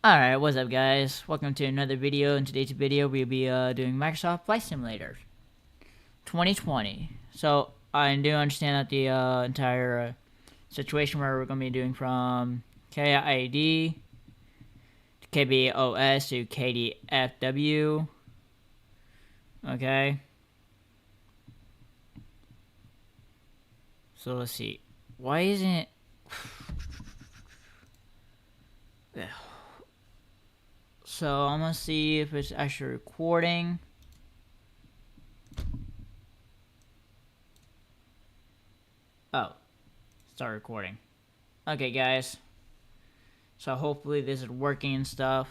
Alright, what's up guys? Welcome to another video. In today's video we'll be doing Microsoft Flight Simulator 2020. So I do understand that the entire situation where we're going to be doing from KIAD to KBOS to KDFW. Okay. So let's see. Why isn't it... So I'm gonna see if it's actually recording. Oh, start recording. Okay, guys. So hopefully this is working and stuff.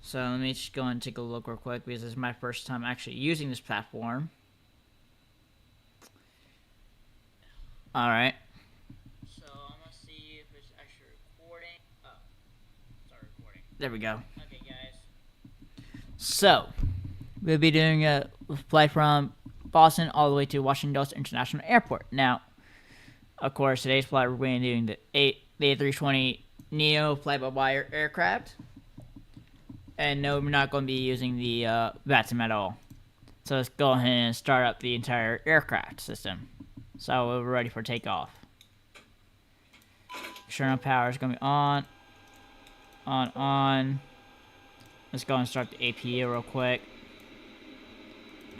So let me just go and take a look real quick because this is my first time actually using this platform. Alright. So I'm gonna see if it's actually recording. Oh, start recording. There we go. Okay, guys. So, we'll be doing a flight from Boston all the way to Washington Dulles International Airport. Now, of course, today's flight we're going to be doing the A320 Neo fly-by-wire aircraft. And no, we're not going to be using the VATSIM at all. So let's go ahead and start up the entire aircraft system. So we're ready for takeoff. External power is going to be on. Let's go and start the APU real quick.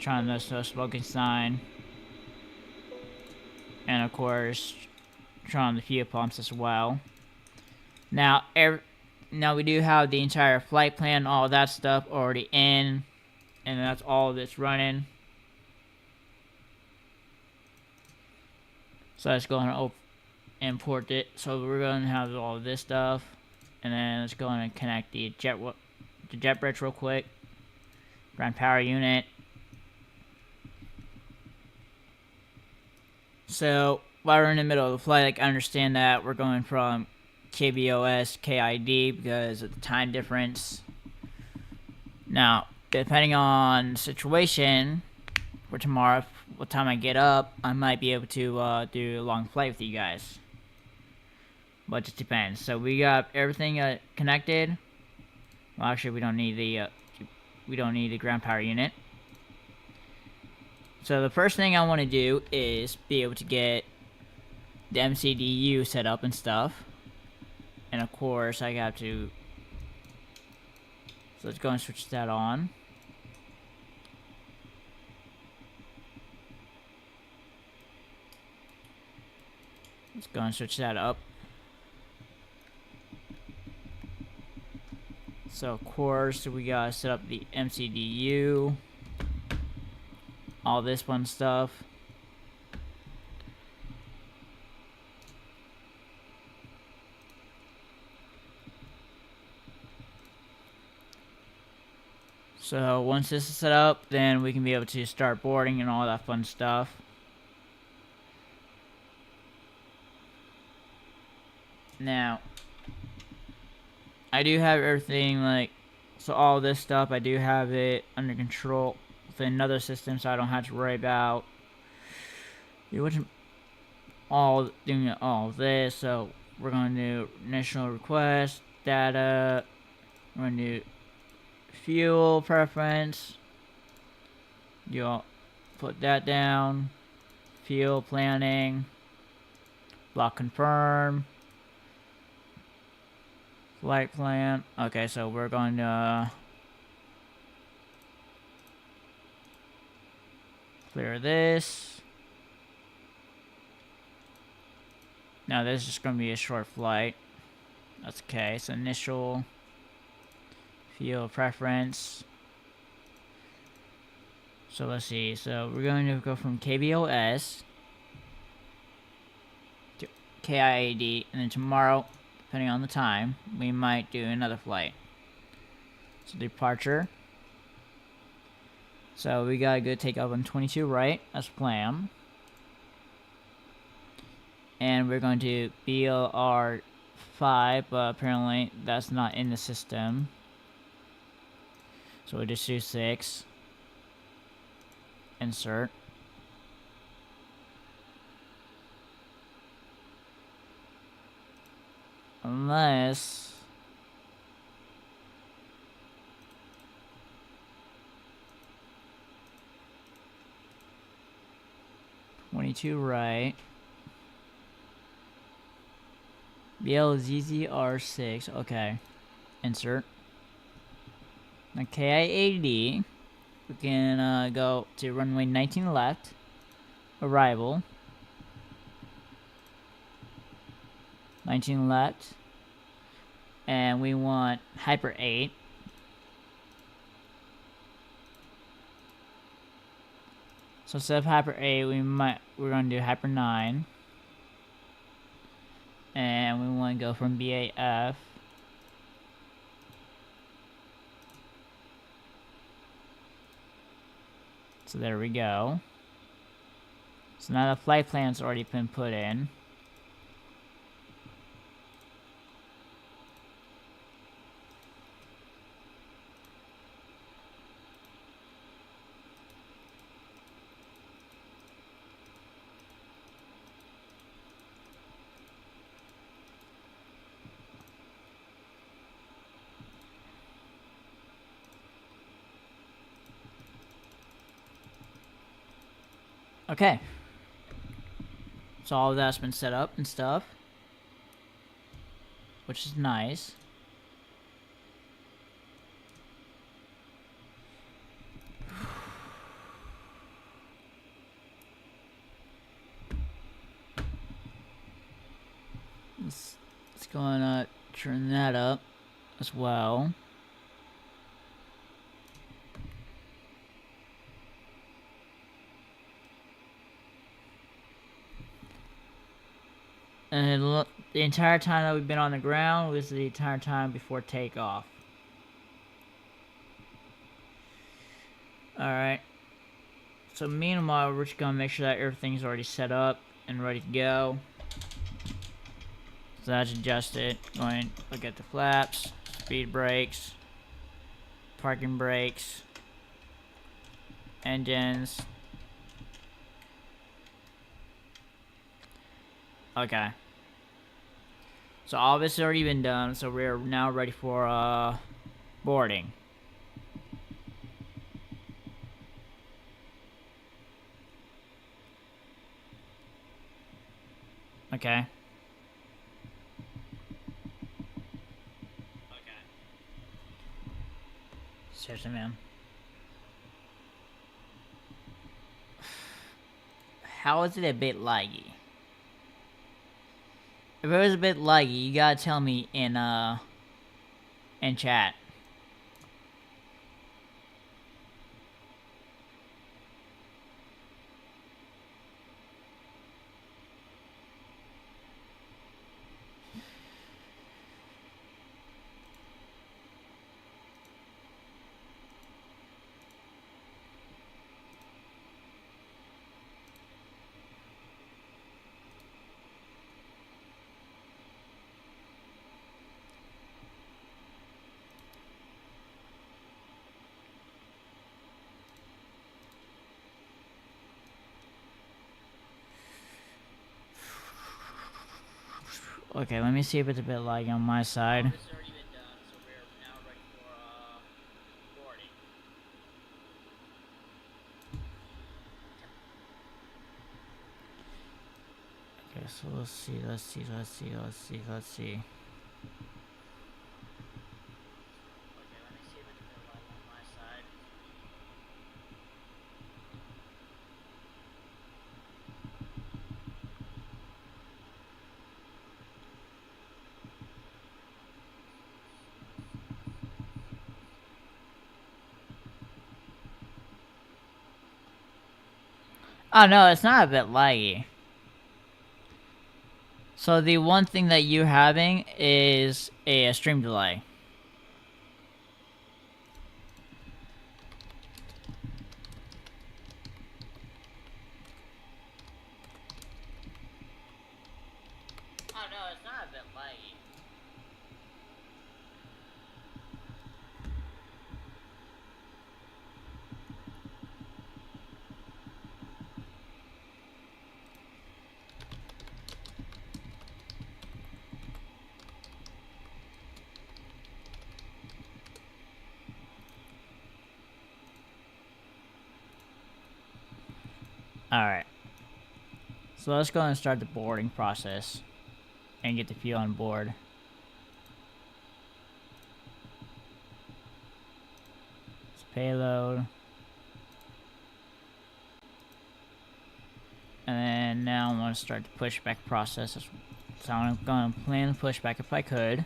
Trying to no smoking sign. And of course, trying the fuel pumps as well. Now we do have the entire flight plan, all that stuff already in. And that's all that's running. So let's go and import it. So we're going to have all of this stuff. And then let's go and connect the jet bridge real quick. Ground power unit. So while we're in the middle of the flight, like, I understand that we're going from KBOS, KID because of the time difference. Now, depending on the situation for tomorrow, what time I get up, I might be able to do a long flight with you guys. But it just depends. So we got everything connected. Well, actually, we don't need the ground power unit. So the first thing I want to do is be able to get the MCDU set up and stuff. And of course, I got to. So let's go and switch that on. Let's go and switch that up. So of course we gotta set up the MCDU, all this fun stuff. So once this is set up, then we can be able to start boarding and all that fun stuff. Now, I do have everything, like, so all this stuff, I do have it under control with another system, so I don't have to worry about doing all this. So we're going to do initial request, data, we're going to do fuel preference, you'll put that down, fuel planning, block confirm, flight plan. Okay, so we're going to clear this. Now this is just going to be a short flight. That's okay. So initial fuel preference. So let's see. So we're going to go from KBOS to KIAD, and then tomorrow, depending on the time, we might do another flight. So departure. So we got a good takeoff on 22 right, as planned. And we're going to BLR5, but apparently that's not in the system. So we'll just do 6. Insert. Unless... $22 right. BLZZR6, okay. Insert. Now KIAD, we can go to runway 19 left. Arrival. 19 left. And we want Hyper 8. So instead of Hyper 8, we're gonna do Hyper 9. And we want to go from BAF. So there we go. So now the flight plan's already been put in. Okay. So all of that's been set up and stuff. Which is nice. Let's go and turn that up as well. And the entire time that we've been on the ground was the entire time before takeoff. Alright. So meanwhile, we're just gonna make sure that everything's already set up and ready to go. So that's adjusted. Going to look at the flaps, speed brakes, parking brakes, engines. Okay. So all this has already been done, so we're now ready for boarding. Okay. Seriously, man. How is it a bit laggy? If it was a bit laggy, you gotta tell me in chat. Okay, let me see if it's a bit laggy on my side. This has already been done, so we're now ready for boarding. Okay, so let's see. Okay, let me see if it's a bit laggy on my side. Oh no, it's not a bit laggy. So the one thing that you're having is a stream delay. Oh no, it's not a bit laggy. Alright. So let's go and start the boarding process and get the few on board. It's payload. And then now I'm going to start the pushback process. So I'm going to plan the pushback if I could.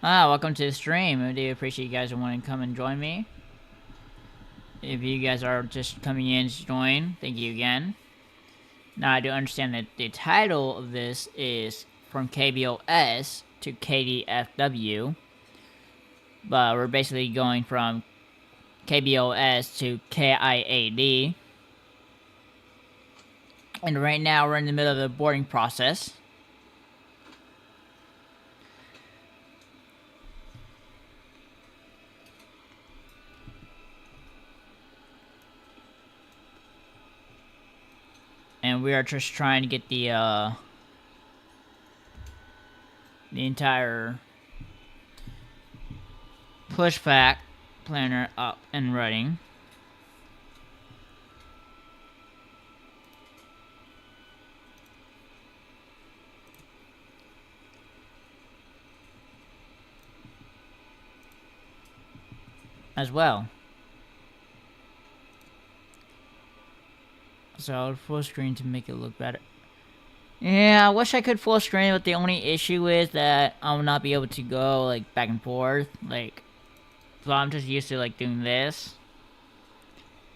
Welcome to the stream. I do appreciate you guys wanting to come and join me. If you guys are just coming in to join, thank you again. Now I do understand that the title of this is from KBOS to KDFW. But we're basically going from KBOS to KIAD. And right now we're in the middle of the boarding process. And we are just trying to get the entire pushback planner up and running. As well. So I'll full screen to make it look better. Yeah, I wish I could full screen, but the only issue is that I will not be able to go like back and forth. Like, so I'm just used to like doing this.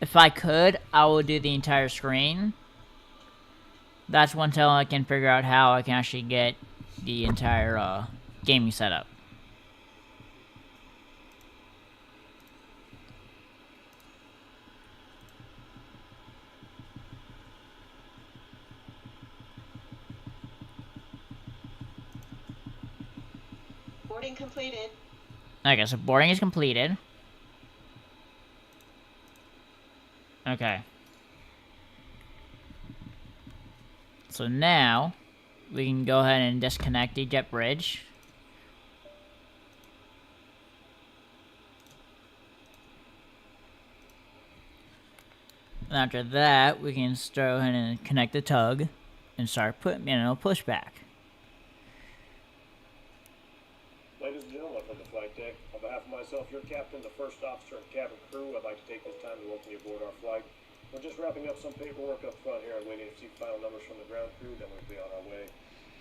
If I could, I would do the entire screen. That's one time I can figure out how I can actually get the entire gaming setup. Boarding completed. Okay, so boarding is completed. Okay. So now, we can go ahead and disconnect the jet bridge. And after that, we can go ahead and connect the tug and start putting, pushback. Ladies and gentlemen from the flight deck, on behalf of myself, your captain, the first officer, and cabin crew, I'd like to take this time to welcome you aboard our flight. We're just wrapping up some paperwork up front here and waiting to see final numbers from the ground crew, then we'll be on our way.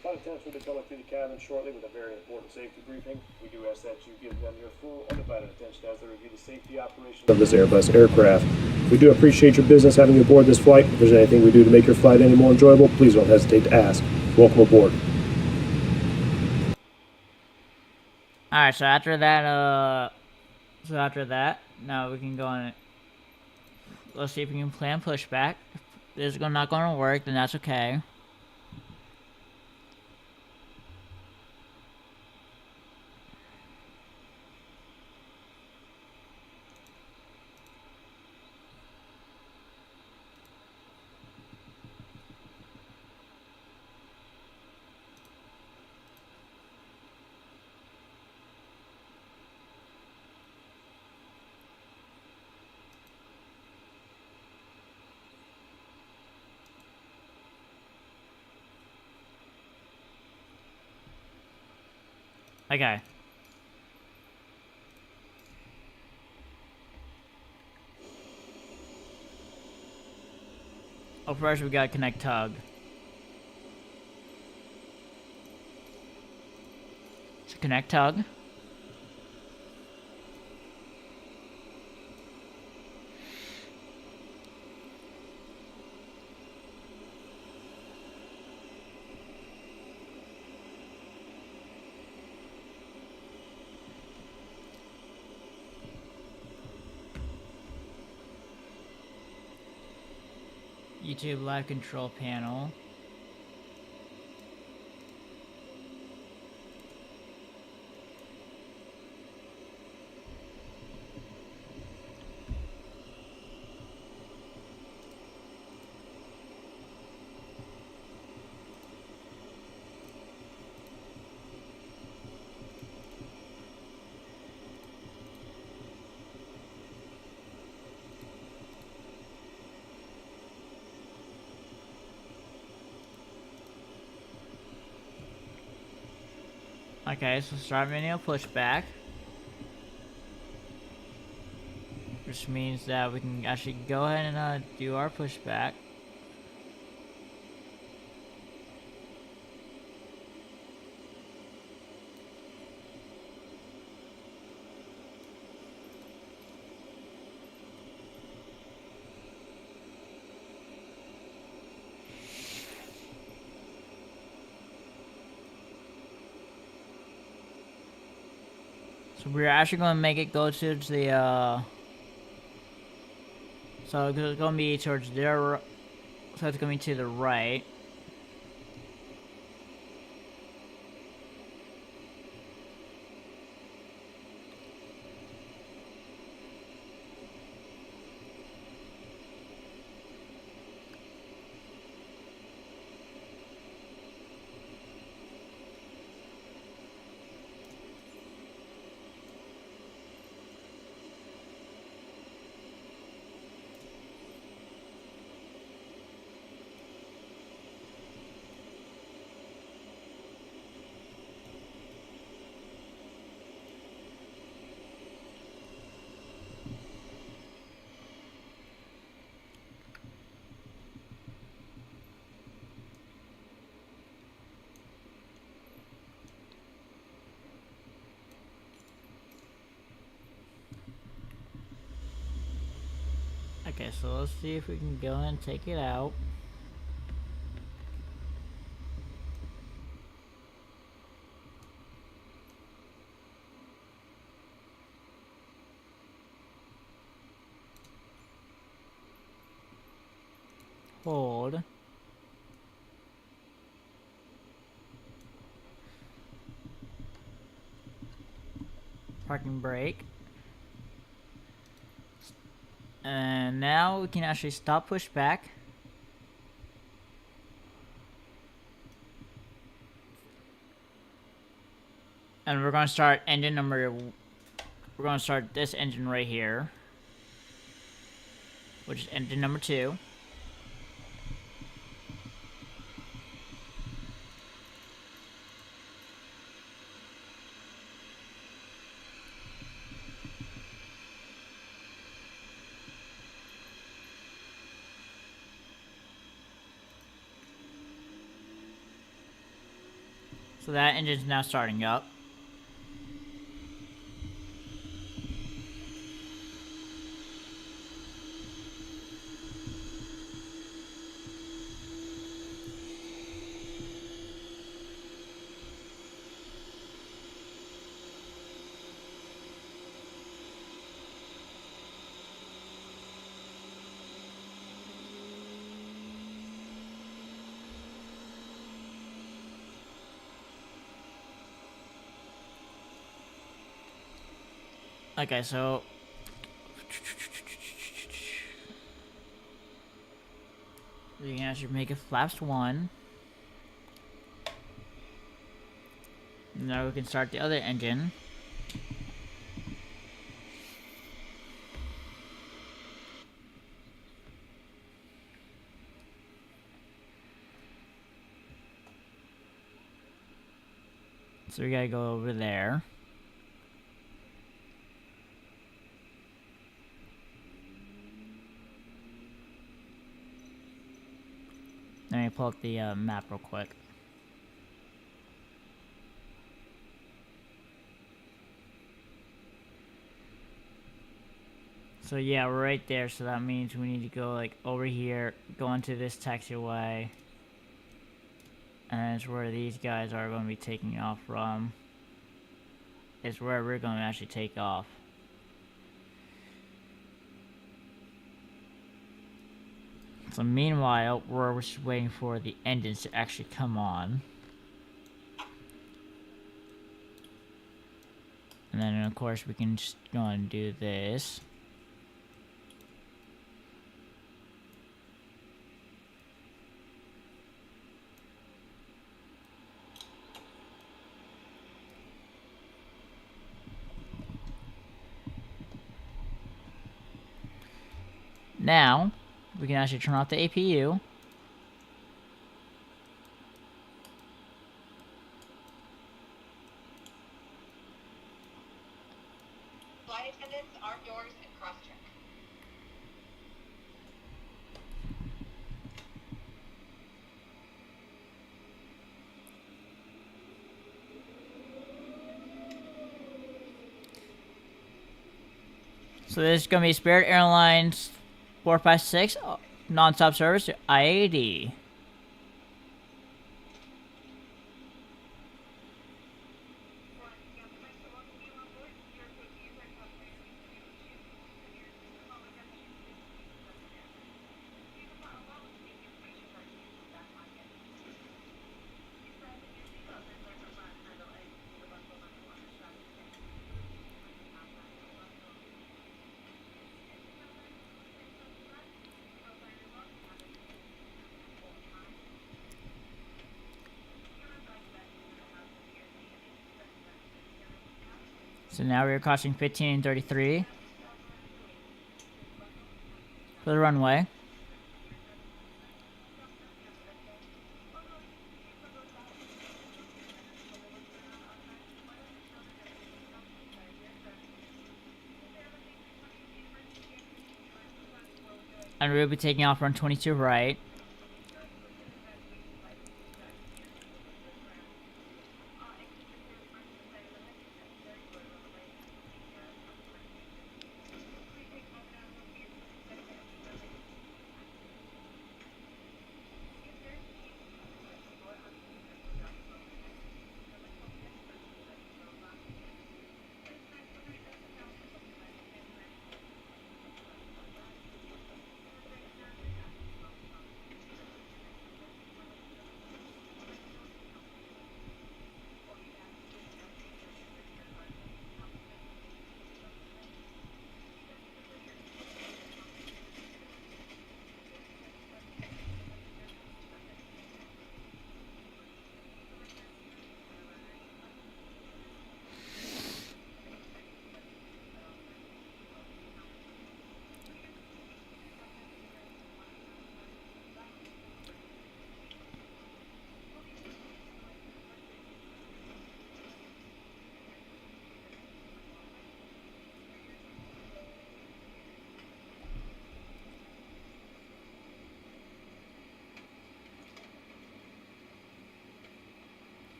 Flight attendants will be coming through the cabin shortly with a very important safety briefing. We do ask that you give them your full, undivided attention as they review the safety operations of this Airbus aircraft. We do appreciate your business having you aboard this flight. If there's anything we do to make your flight any more enjoyable, please don't hesitate to ask. Welcome aboard. Alright, so after that, now we can go on it. Let's see if we can plan pushback. If this is not going to work, then that's okay. Okay. Oh, first we gotta connect tug. So connect tug. YouTube live control panel. Okay, so start manual pushback. Which means that we can actually go ahead and do our pushback. So we're actually going to make it go to the, so it's going to be towards their, so it's going to be to the right. Okay, so let's see if we can go and take it out. Hold. Parking brake. And now we can actually stop pushback. And we're going to start engine number, we're going to start this engine right here, which is engine number 2. So that engine's now starting up. Okay, so we can actually make it flaps 1. Now we can start the other engine. So we gotta go over there. Let me pull up the map real quick. So yeah, we're right there, so that means we need to go like over here, go into this taxiway, and it's where these guys are going to be taking off from. It's where we're going to actually take off. So meanwhile, we're just waiting for the engines to actually come on. And then of course we can just go and do this. Now, we can actually turn off the APU. So this is going to be Spirit Airlines 456 non-stop service to IAD. So now we're crossing 15 and 33 for the runway. And we'll be taking off run 22 right.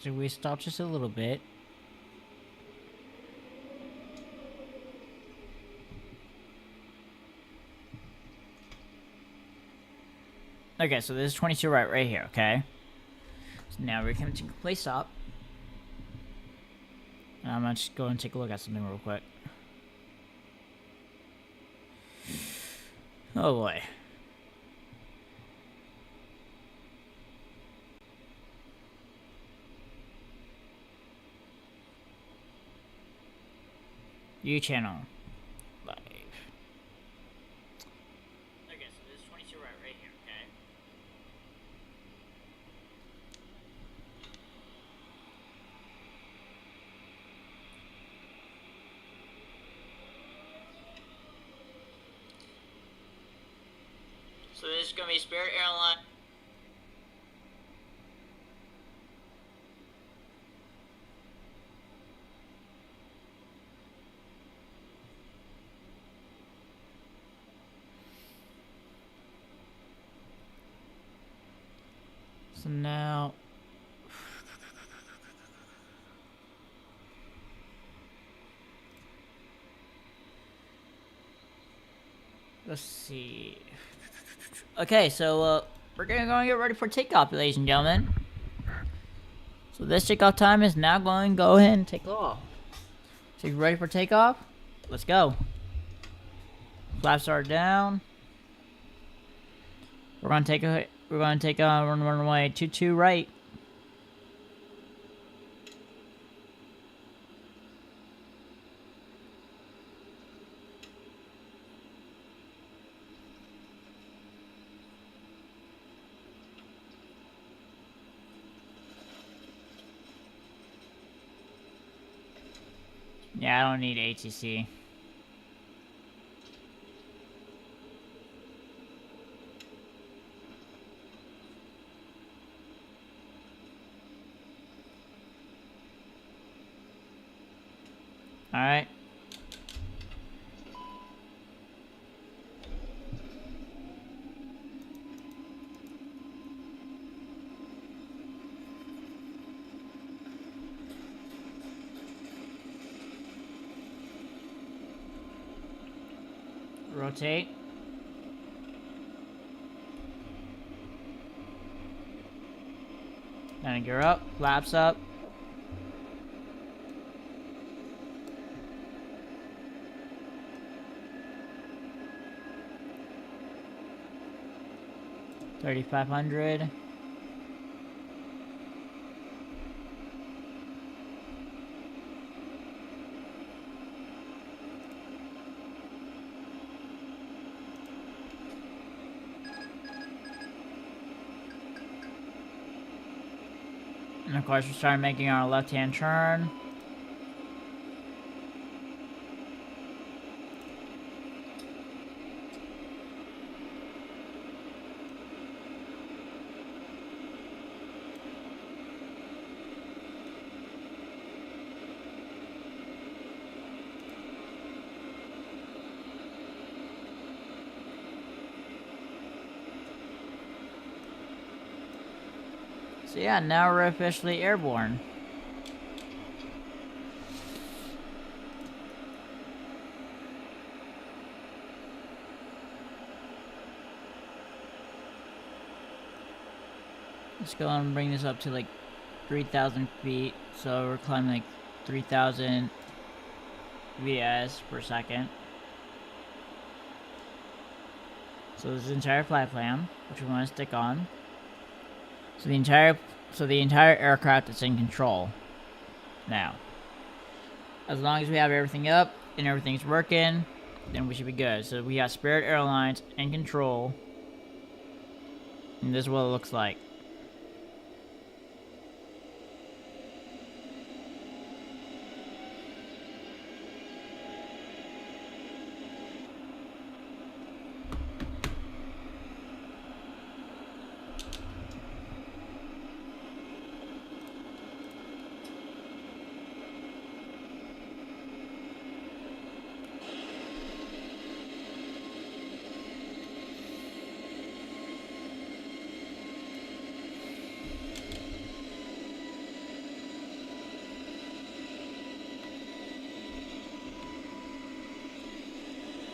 So we stop just a little bit. Okay, so this is 22 right here, okay? So now we're coming to complete stop. And I'm gonna just go and take a look at something real quick. Oh boy. U channel. Live. Okay, so this is 22 right here, okay? So this is gonna be Spirit Airlines. So now, let's see. Okay, so we're gonna go and get ready for takeoff, ladies and gentlemen. So this takeoff time is now going to go ahead and take off. So you ready for takeoff? Let's go. Flaps are down. We're gonna take a runway 22 right. Yeah, I don't need ATC. Alright. Rotate. Then gear up, flaps up. $3,500. And of course, we start making our left-hand turn. So yeah, now we're officially airborne. Let's go and bring this up to like 3,000 feet. So we're climbing like 3,000 VS per second. So this is the entire flight plan, which we want to stick on. So the entire aircraft is in control now. As long as we have everything up and everything's working, then we should be good. So we got Spirit Airlines in control, and this is what it looks like.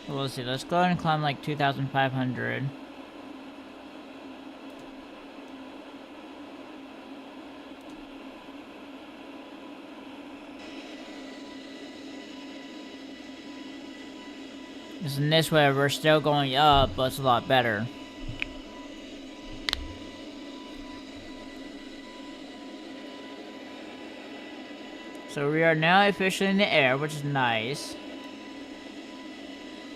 Well, let's see. Let's go ahead and climb like 2,500. Because in this way, we're still going up, but it's a lot better. So we are now officially in the air, which is nice.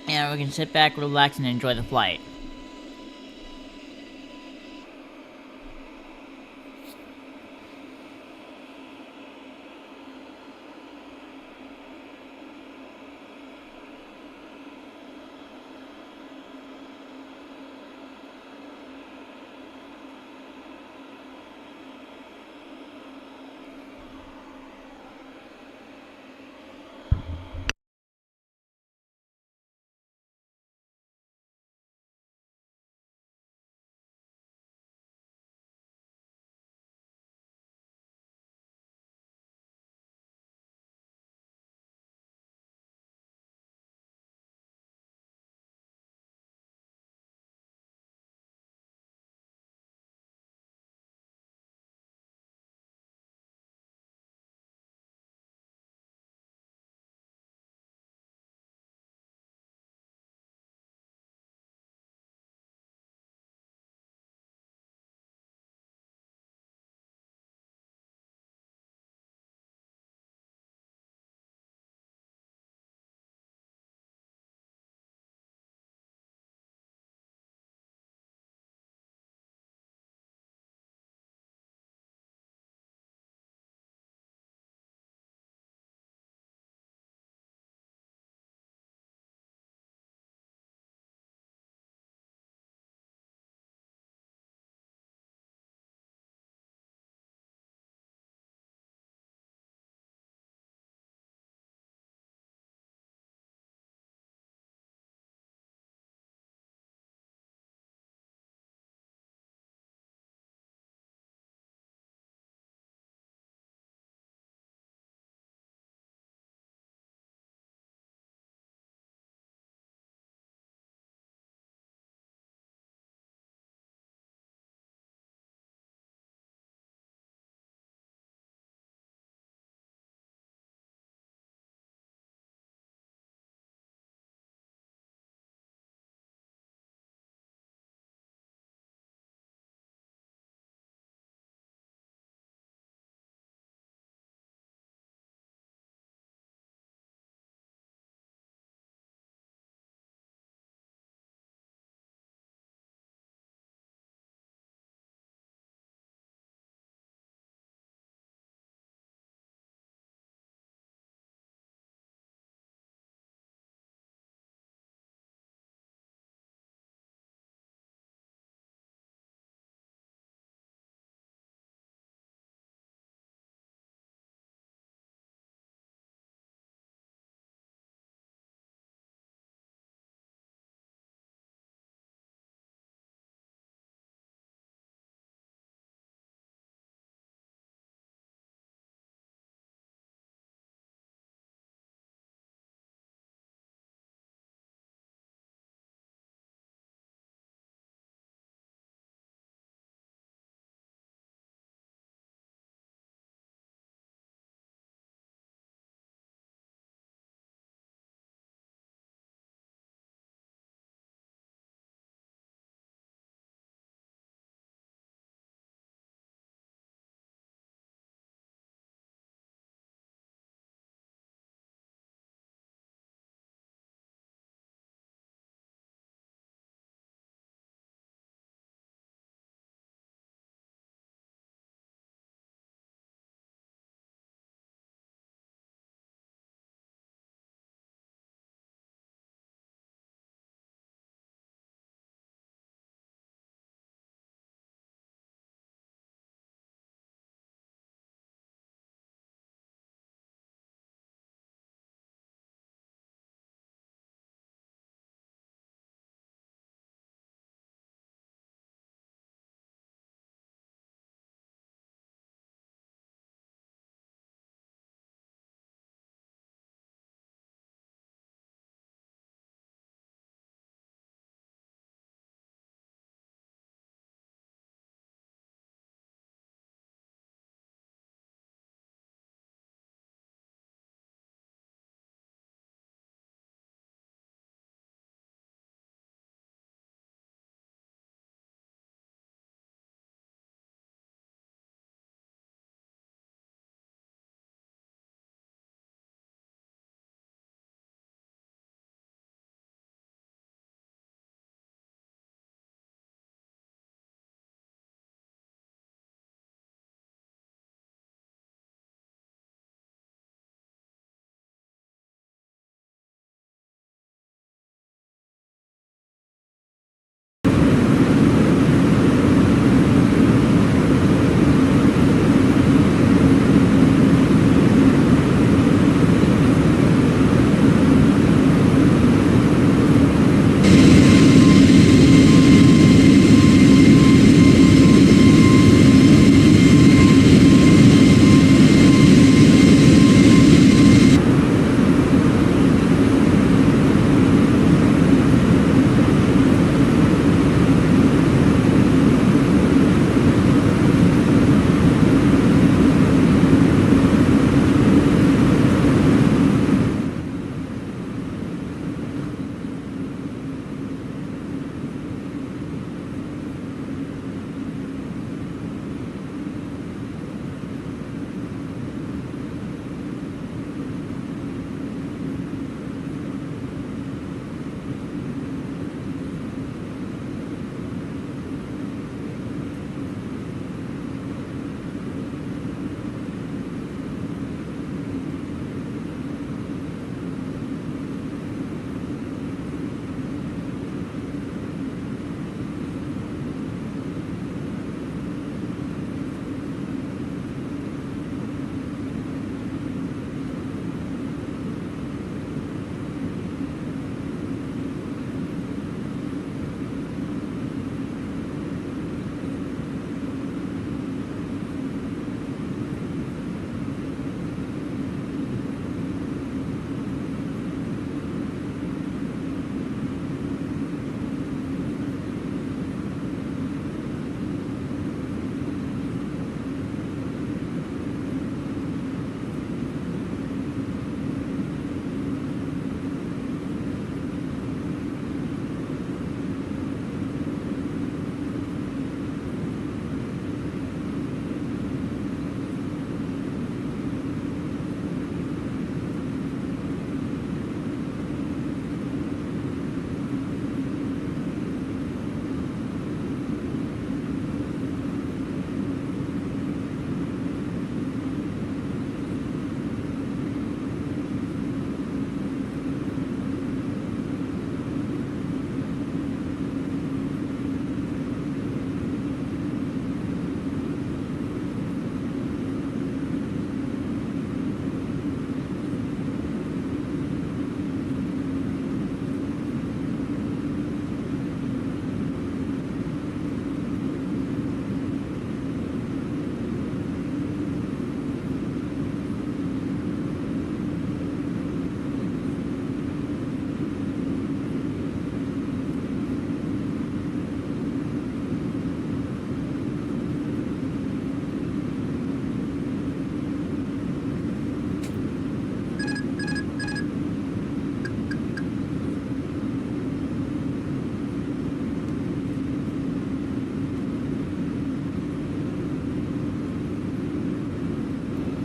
And we can sit back, relax, and enjoy the flight.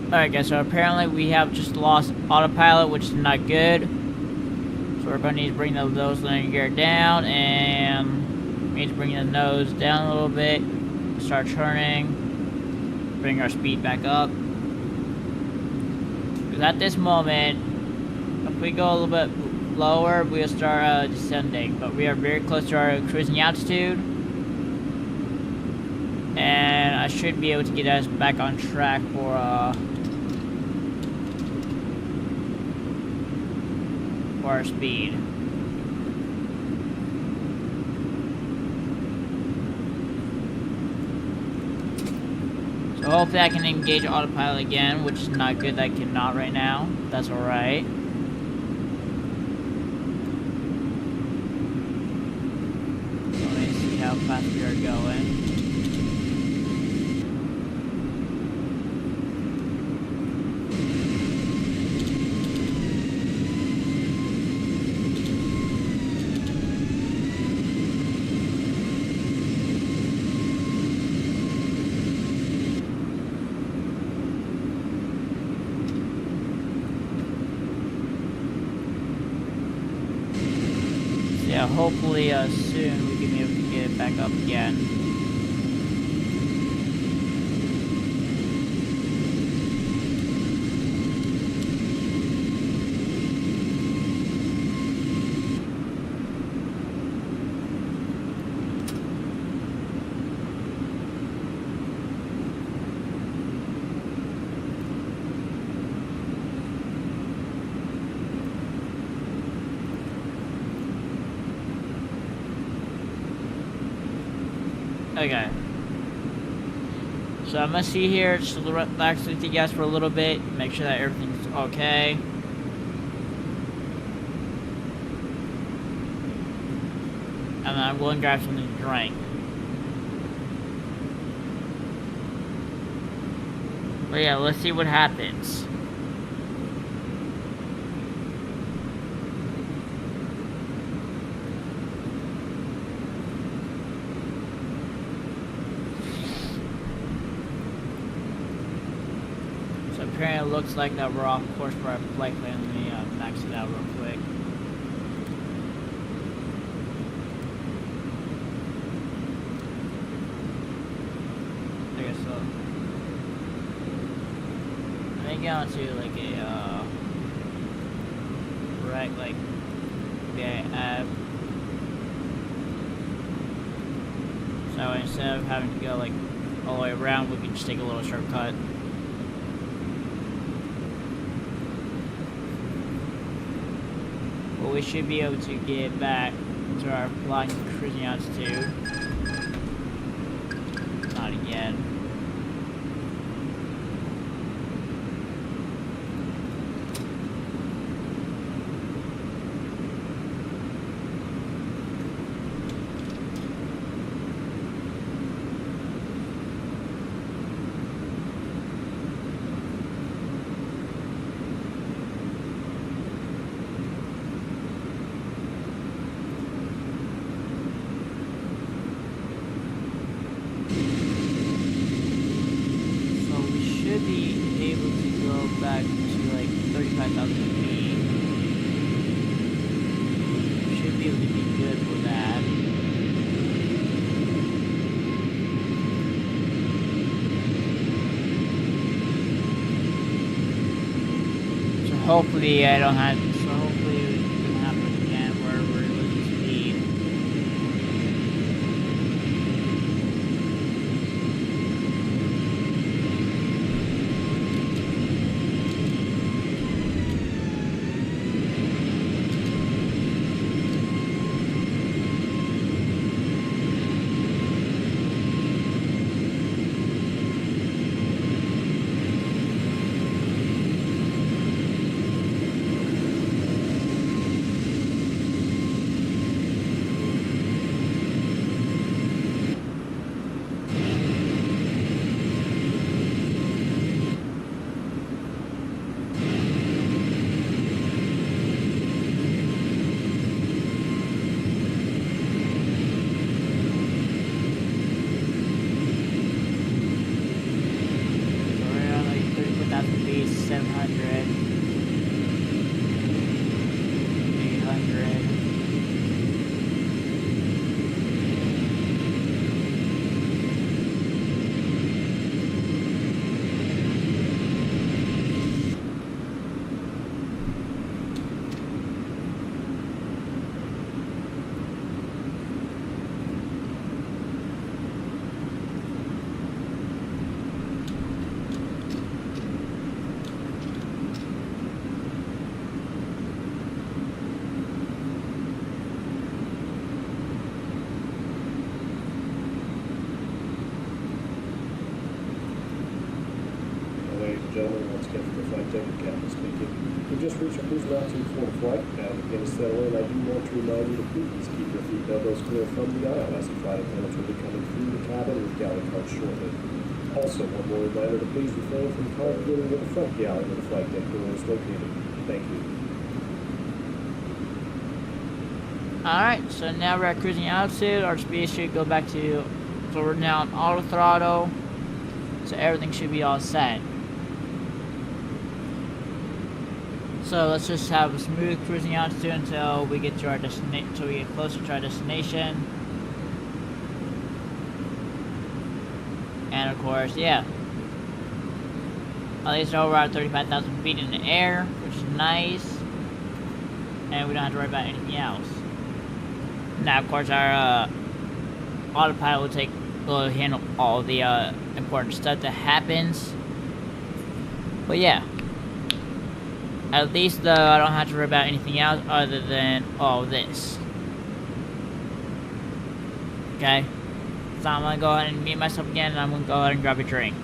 Alright guys, so apparently we have just lost autopilot, which is not good. So we're going to need to bring the nose landing gear down, and we need to bring the nose down a little bit, start turning, bring our speed back up. Because at this moment, if we go a little bit lower, we'll start descending. But we are very close to our cruising altitude. And I should be able to get us back on track for our speed. So hopefully I can engage autopilot again, which is not good that I cannot right now. That's alright. So let me see how fast we are going. Yeah, hopefully soon we can be able to get it back up again. Okay. So I'm gonna see here, just relax with you guys for a little bit, make sure that everything's okay. And then I'm going to grab something to drink. But yeah, let's see what happens. Apparently it looks like that we're off course for our flight plan. Let me max it out real quick. I guess so. I think on to like a right, like KIAD. So instead of having to go like all the way around, we can just take a little shortcut. We should be able to get back to our flying cruising altitude. Not again. Back to like 35,000 feet. Should be able to be good for that. So hopefully I don't have. So hopefully it doesn't happen again where we're losing speed. Captain speaking. We just reached a cruising altitude for the flight. Now to begin to settle in, I do want to remind you to please keep your feet and elbows clear from the aisle as the flight attendants will be coming through the cabin with galley carts shortly. Also, one more reminder to please refrain from congregating in the front galley where the flight deck door is located. Thank you. Alright, so now we're at cruising altitude. Our speed should go back to, so we're now on auto throttle. So everything should be all set. So let's just have a smooth cruising altitude until we get to our destination, until we get closer to our destination. And of course, yeah. At least we're at 35,000 feet in the air, which is nice. And we don't have to worry about anything else. Now, of course, our autopilot will handle all the important stuff that happens. But yeah, at least though I don't have to worry about anything else other than all this. Okay, so I'm gonna go ahead and mute myself again, and I'm gonna go ahead and grab a drink.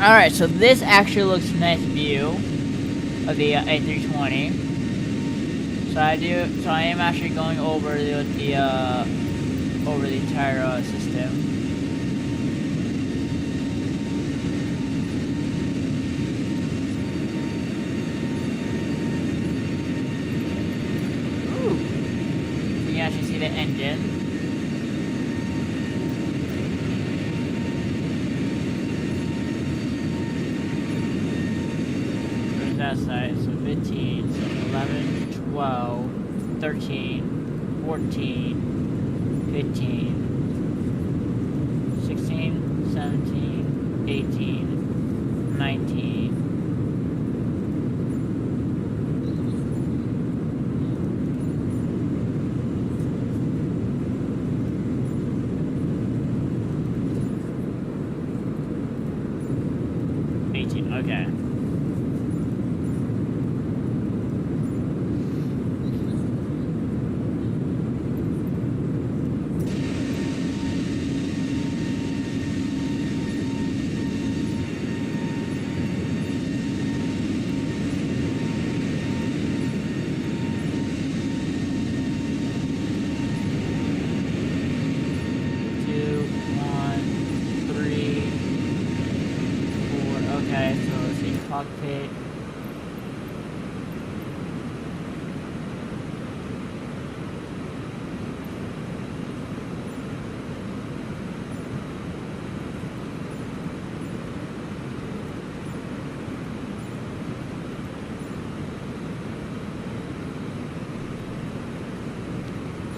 Alright, so this actually looks a nice view of the A320. So I am actually going over the entire system. Ooh. You can actually see the engine. That side, so 15, so 11, 12, 13, 14, 15, 16, 17, 18, 19. Okay. Okay, so let's see, cockpit.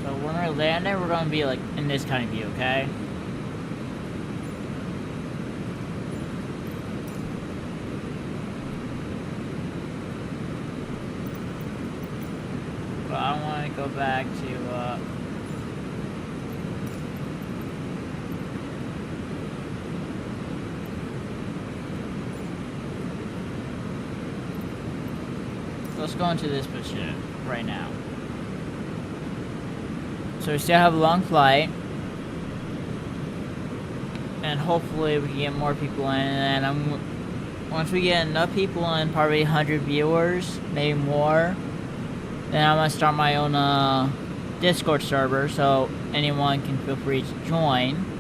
So when we're landing, we're gonna be like in this kind of view, okay? But I want to go back to let's go into this position right now. So we still have a long flight, and hopefully we can get more people in. And once we get enough people in, probably 100 viewers, maybe more, then I'm gonna start my own Discord server, so anyone can feel free to join.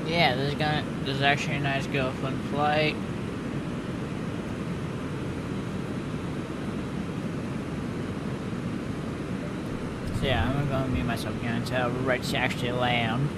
Yeah, this is actually a nice go fun flight. So yeah, I'm gonna mute myself again until we're ready to actually land.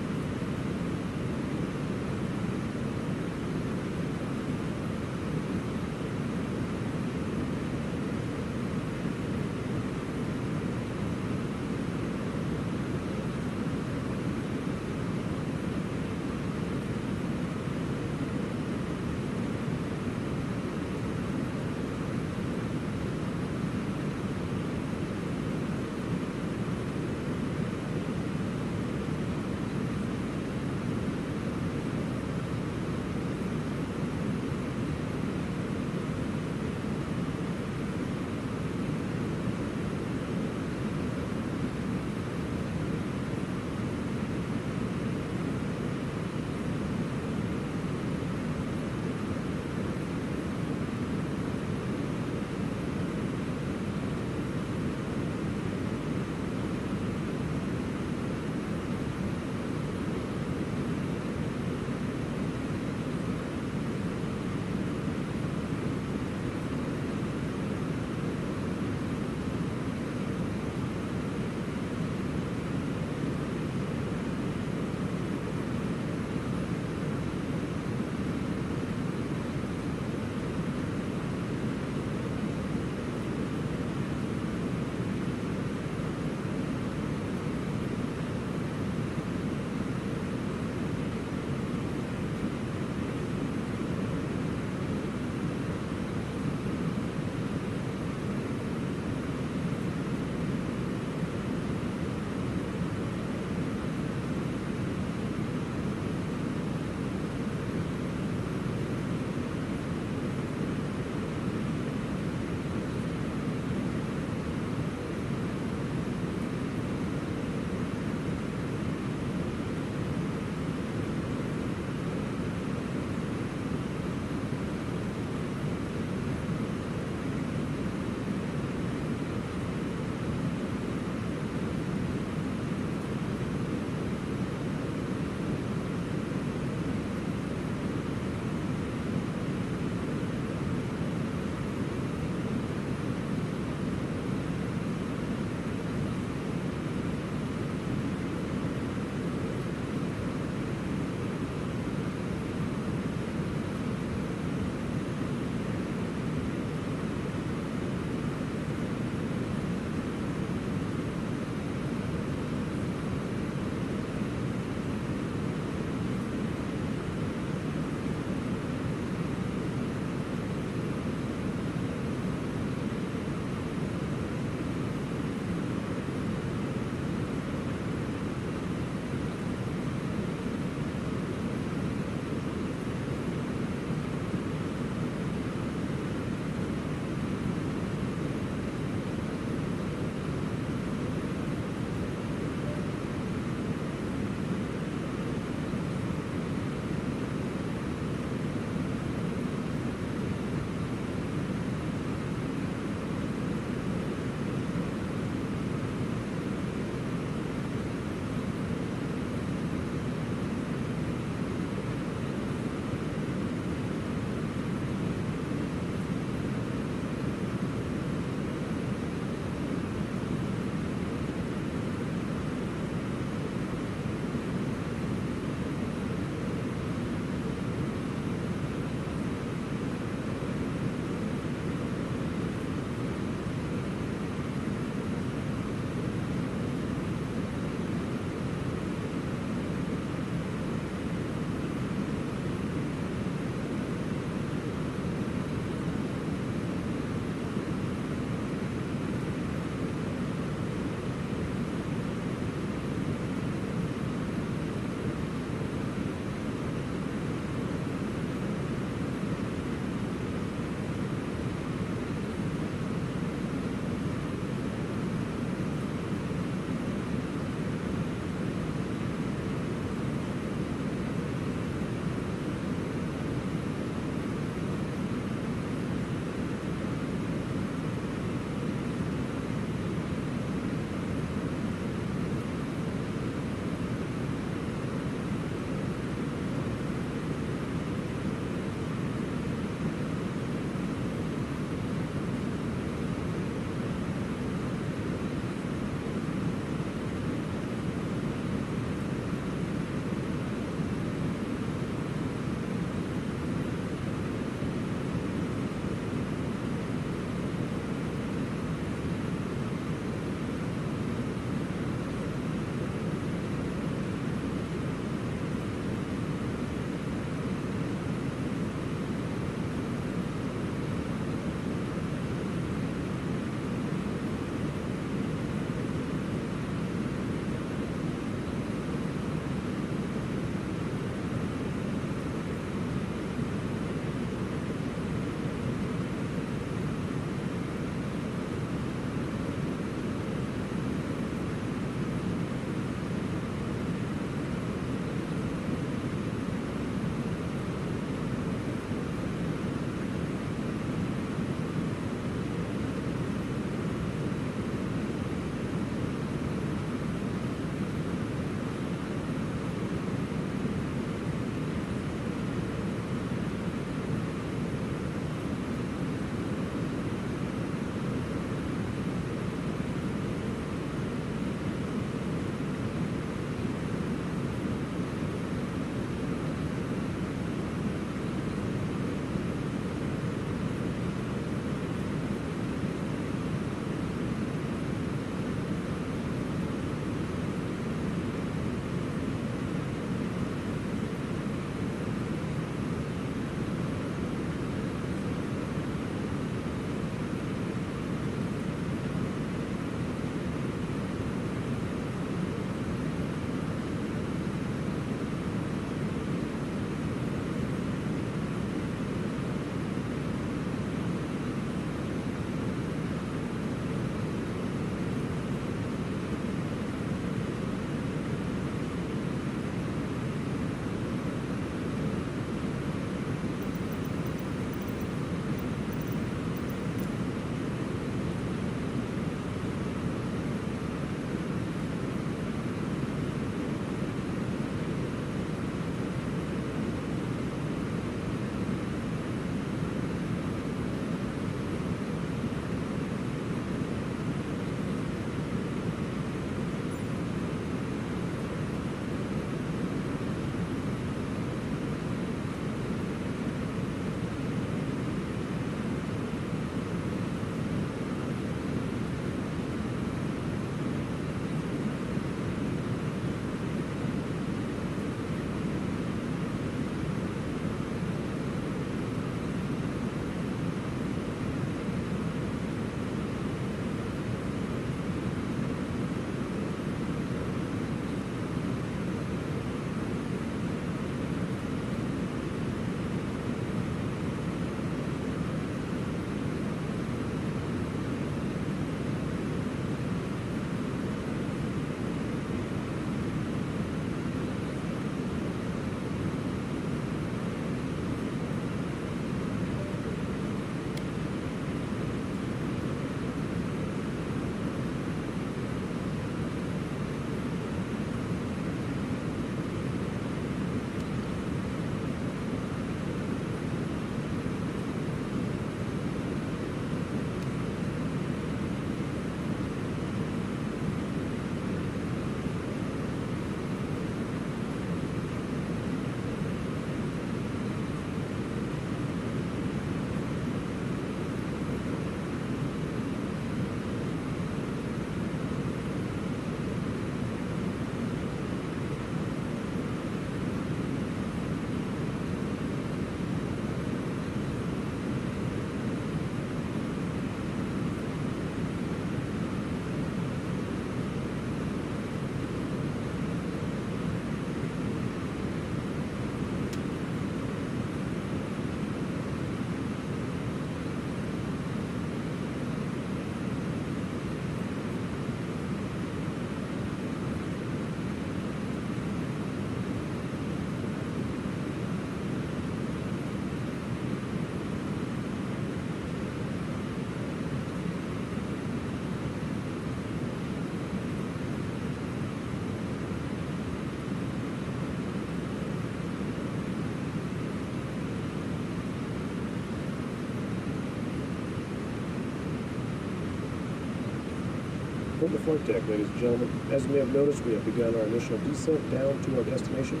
Welcome to flight deck, ladies and gentlemen. As you may have noticed, we have begun our initial descent down to our destination.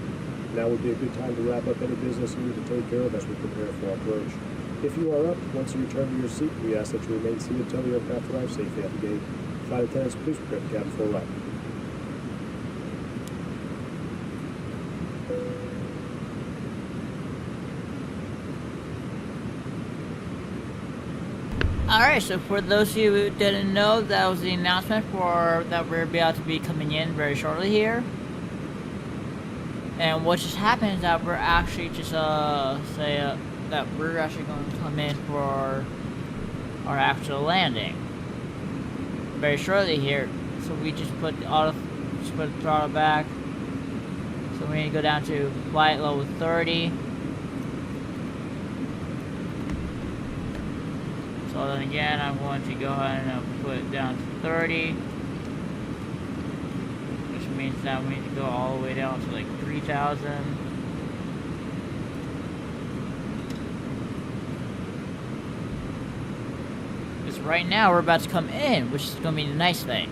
Now would be a good time to wrap up any business you need to take care of as we prepare for our approach. If you are up, once you return to your seat, we ask that you remain seated until the aircraft arrives safely at the gate. Flight attendants, please prepare the cabin for arrival. Alright, so for those of you who didn't know, that was the announcement for that we're about to be coming in very shortly here. And what just happened is that we're actually just that we're actually going to come in for our actual landing very shortly here. So we just put the throttle back. So we need to go down to flight level 30. So then again, I'm going to go ahead and put it down to 30, which means that we need to go all the way down to like 3,000. Because right now we're about to come in, which is going to be the nice thing.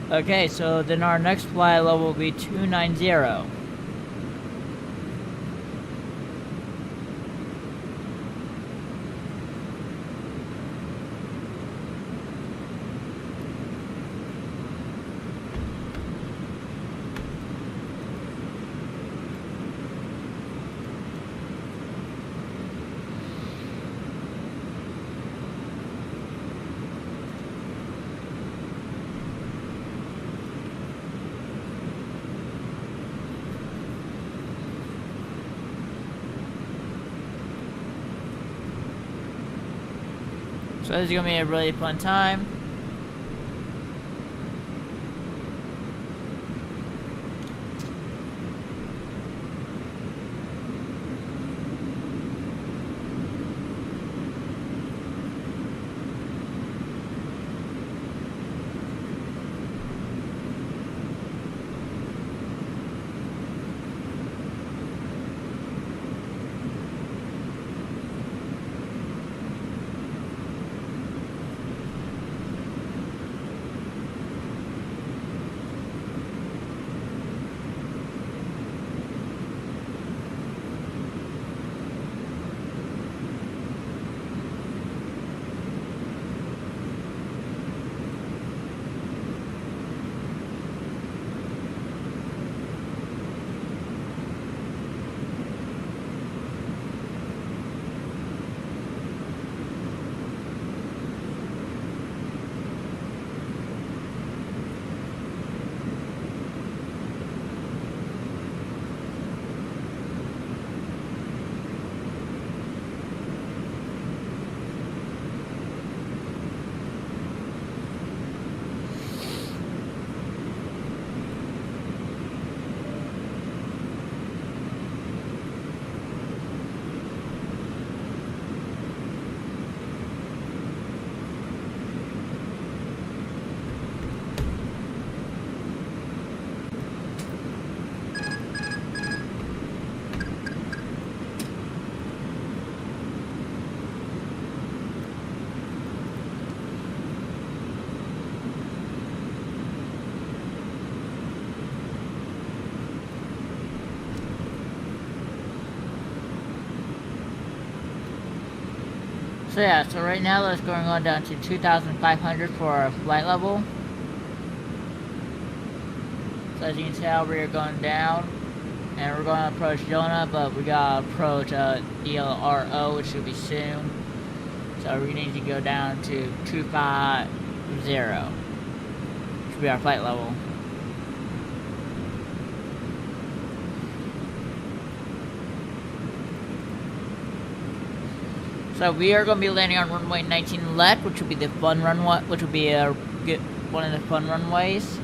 Okay, so then our next flight level will be 290. So this is going to be a really fun time. So yeah, so right now that's going on down to 2,500 for our flight level. So as you can tell, we are going down, and we're going to approach Jonah, but we gotta approach ELRO, which should be soon. So we need to go down to 250, which will be our flight level. So we are going to be landing on runway 19 left, which will be the fun runway, which will be one of the fun runways.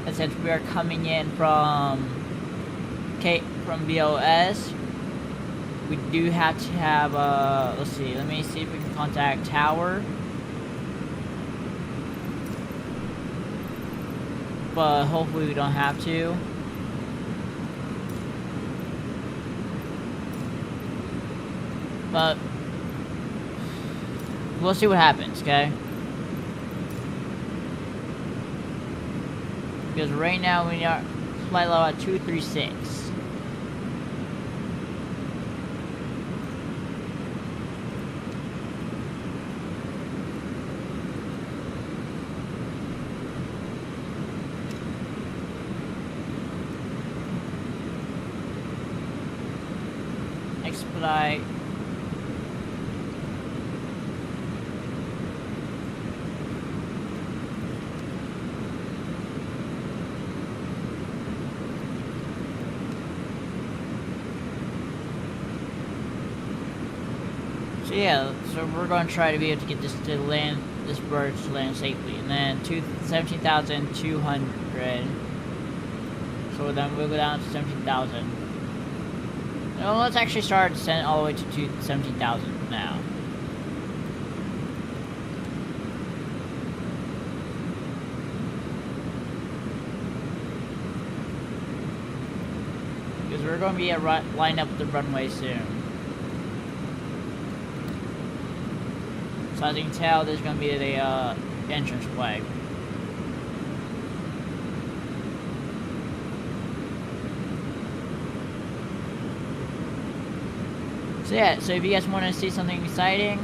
And since we are coming in from KBOS, we do have to have let's see, let me see if we can contact Tower. But hopefully we don't have to. But we'll see what happens, okay? Because right now we are flight level at 236. Expedite. So yeah, so we're going to try to be able to get this to land, this bird to land safely, and then 17,200. So then we'll go down to 17,000. No, let's actually start descent all the way to 17,000 now. Because we're going to be lined up with the runway soon. So as you can tell, there's going to be the entrance way. So yeah, so if you guys want to see something exciting,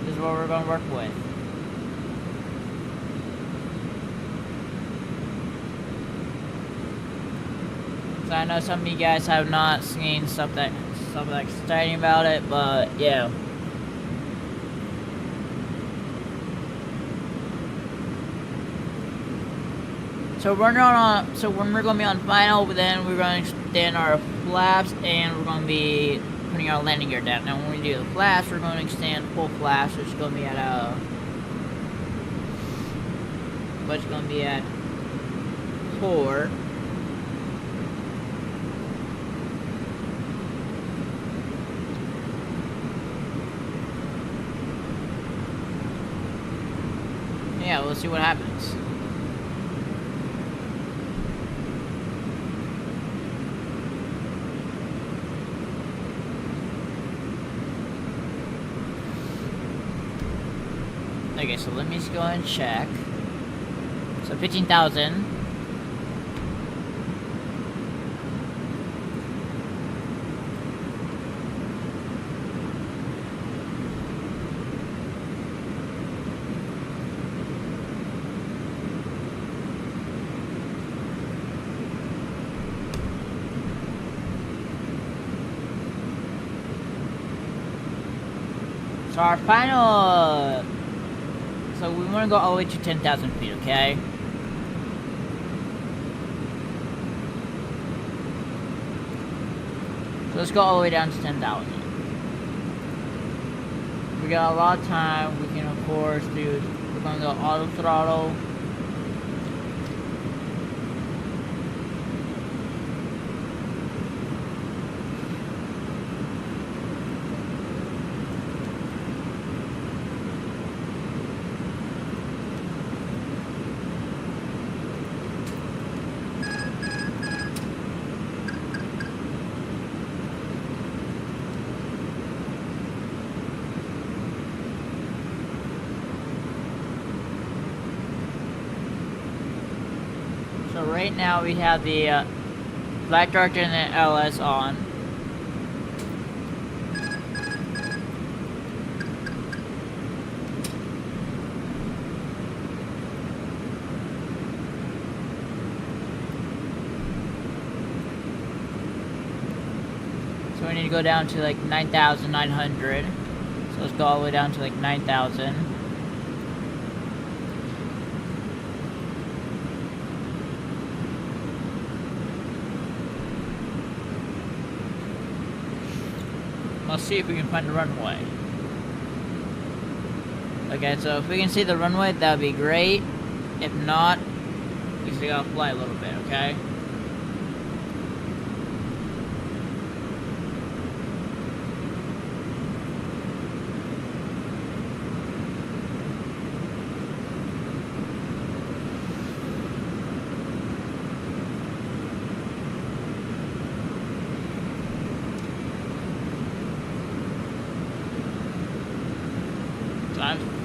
this is what we're going to work with. So I know some of you guys have not seen something exciting about it, but yeah. So when we're going to be on final, then we're going to extend our flaps and we're going to be putting our landing gear down. Now when we do the flaps, we're going to extend full flaps, which is going to be at what's going to be at 4. Yeah, we'll see what happens. Okay, so let me just go and check. So 15,000. So our final. So we want to go all the way to 10,000 feet, okay? So let's go all the way down to 10,000. We got a lot of time. We can, of course, we're going to go auto throttle. So right now we have the flight director and the LS on. So we need to go down to like 9,900. So let's go all the way down to like 9,000. Let's see if we can find the runway. Okay, so if we can see the runway, that would be great. If not, we still gotta fly a little bit, okay?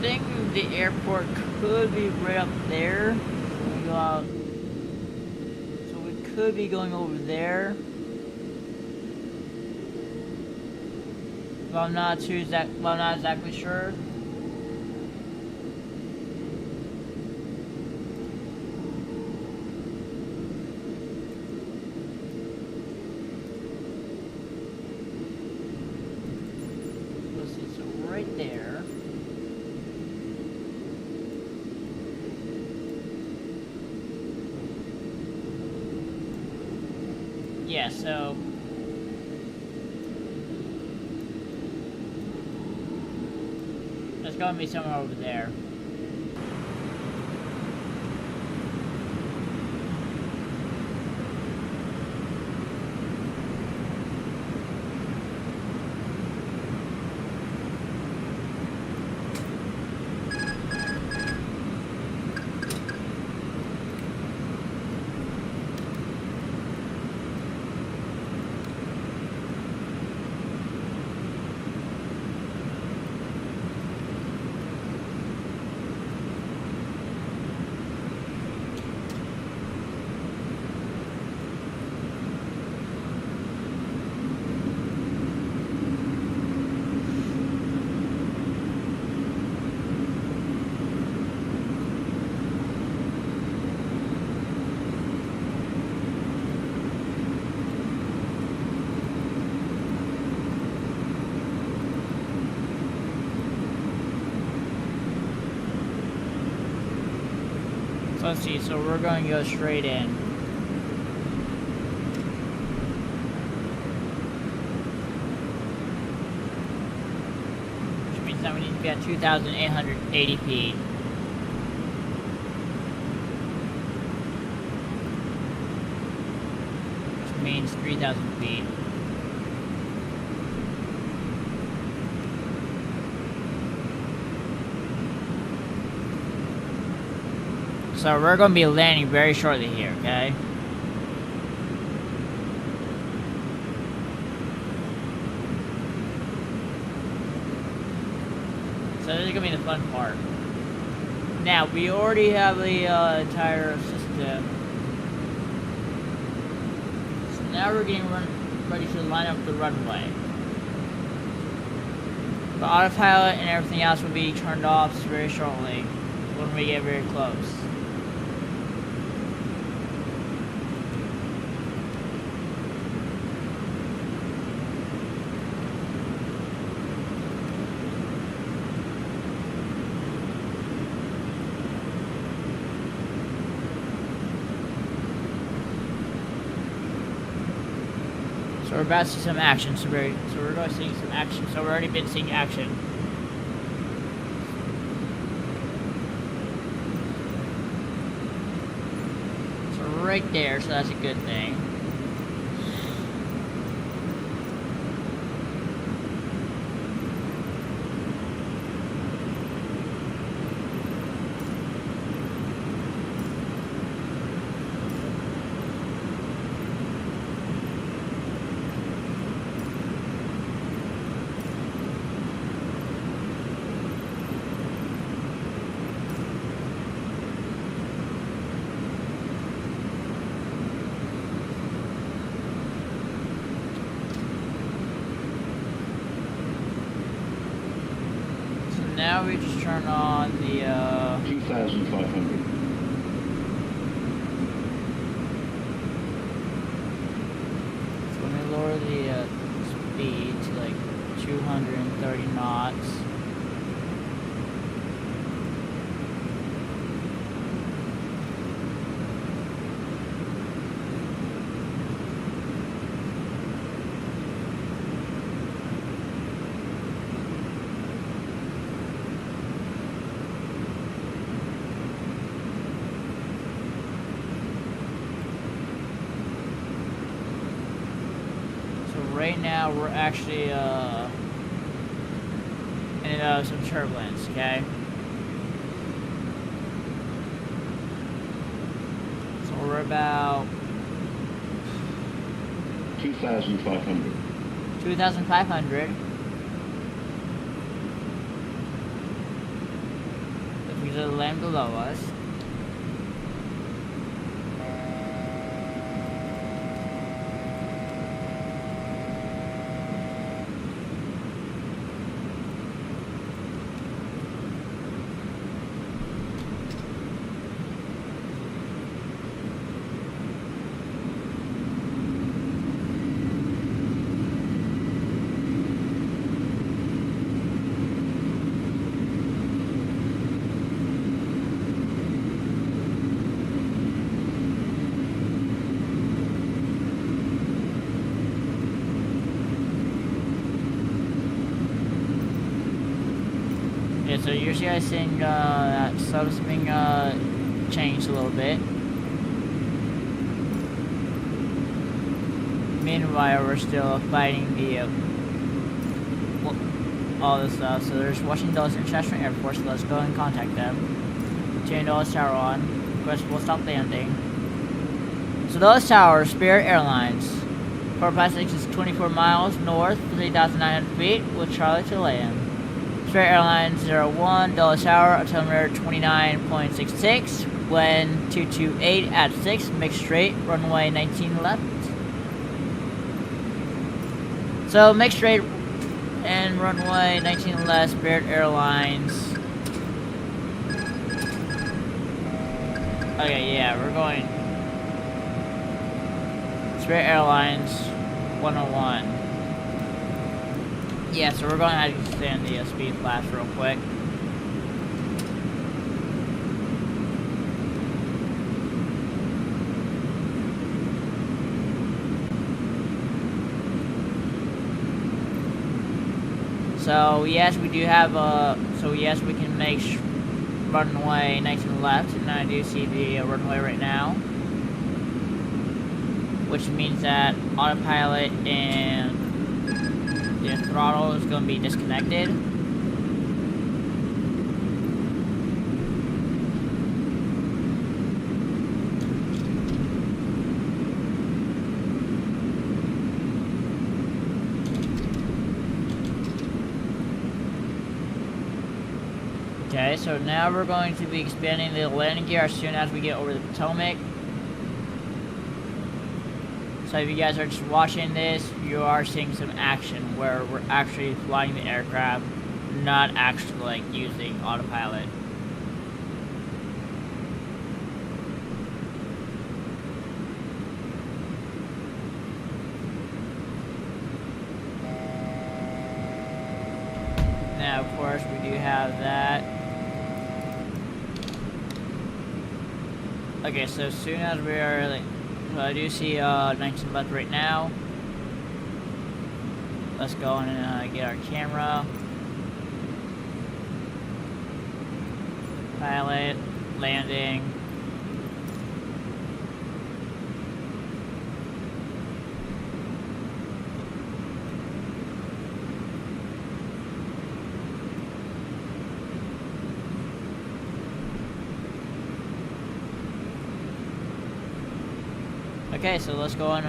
think the airport could be right up there. When we go out. So we could be going over there. But I'm not exactly sure. Let's see, so right there. Yeah, so it's gonna be somewhere over there. So let's see, so we're going to go straight in. Which means that we need to be at 2,880 feet. Which means 3,000 feet. So we're going to be landing very shortly here, okay? So this is going to be the fun part. Now, we already have the entire system. So now we're getting ready to line up the runway. The autopilot and everything else will be turned off very shortly when we get very close. So we're about to see some action. So we're going to see some action. So we've already been seeing action. So right there. So that's a good thing. Now we just turn on the 2,500. So when we lower the speed to like 230 knots. Right now we're actually in some turbulence, okay? So we're about 2,500. 2,500. to the land below us. Yeah, so you're guys seeing that sub's being changed a little bit. Meanwhile, we're still fighting the all this stuff. So there's Washington Dulles International Airport, so let's go and contact them. Turn Dulles Tower on. Request full stop landing. So Dulles Tower, Spirit Airlines. Port Pacific is 24 miles north, 3,900 feet, with Charlie to land. Spirit Airlines 01, Dulles Tower, altimeter 29.66, wind 228 at 6, make straight, runway 19 left. So make straight and runway 19 left, Spirit Airlines. Okay, yeah, we're going Spirit Airlines 101. Yeah, so we're going to have to extend the speed flash real quick. So yes, we do have so yes, we can make runway 19 left, and I do see the runway right now, which means that autopilot and the throttle is going to be disconnected. Okay, so now we're going to be expanding the landing gear as soon as we get over the Potomac. So if you guys are just watching this, you are seeing some action where we're actually flying the aircraft, not actually like using autopilot. Now, of course, we do have that. Okay, so as soon as we are like, so I do see 19 left right now. Let's go and get our camera. Pilot, landing. Okay, so let's go on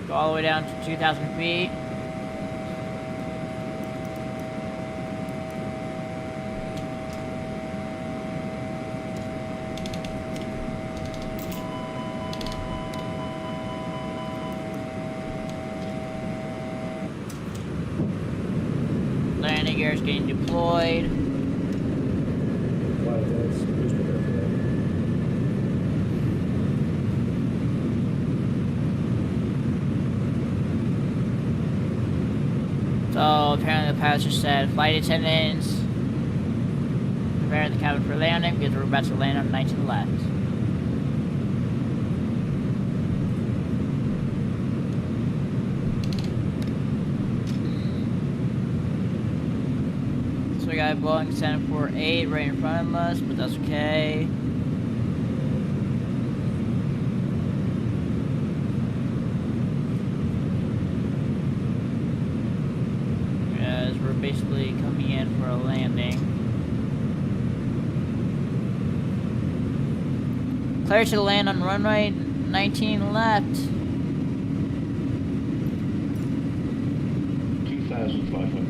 go all the way down to 2,000 feet. Landing gear is getting deployed. So apparently the pilot just said, flight attendants, prepare the cabin for landing because we're about to land on 19 left. So we got a Boeing 748 right in front of us, but that's okay. Basically coming in for a landing. Clear to land on runway 19 left. 2,500.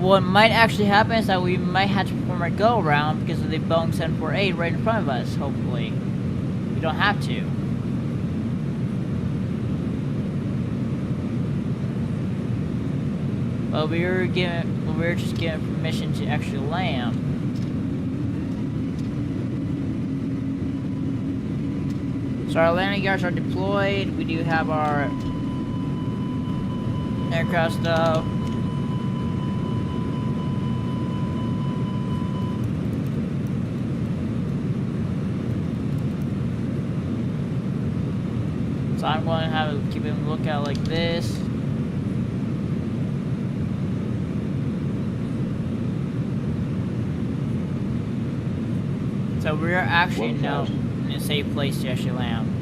what might actually happen is that we might have to perform a go around because of the Boeing 748 right in front of us. Hopefully, we don't have to. But we were just given permission to actually land. So our landing gears are deployed. We do have our aircraft stuff. So I'm going to keep a lookout like this. So we're actually now in a safe place to actually land.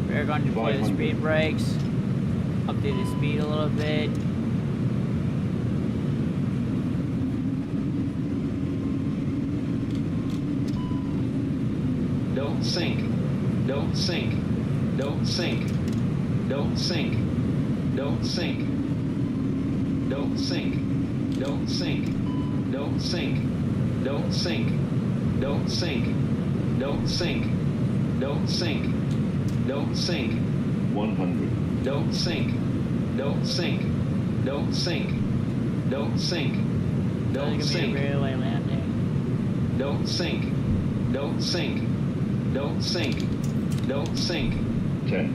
We're going to deploy the speed brakes, update the speed a little bit. Don't sink. Don't sink. Don't sink. Don't sink. Don't sink. Don't sink. Don't sink. Don't sink. Don't sink. Don't sink. Don't sink. Don't sink. Don't sink. 100. Don't sink. Don't sink. Don't sink. Don't sink. Don't sink. Railway landing. Don't sink. Don't sink. Don't sink. Don't sink. 10.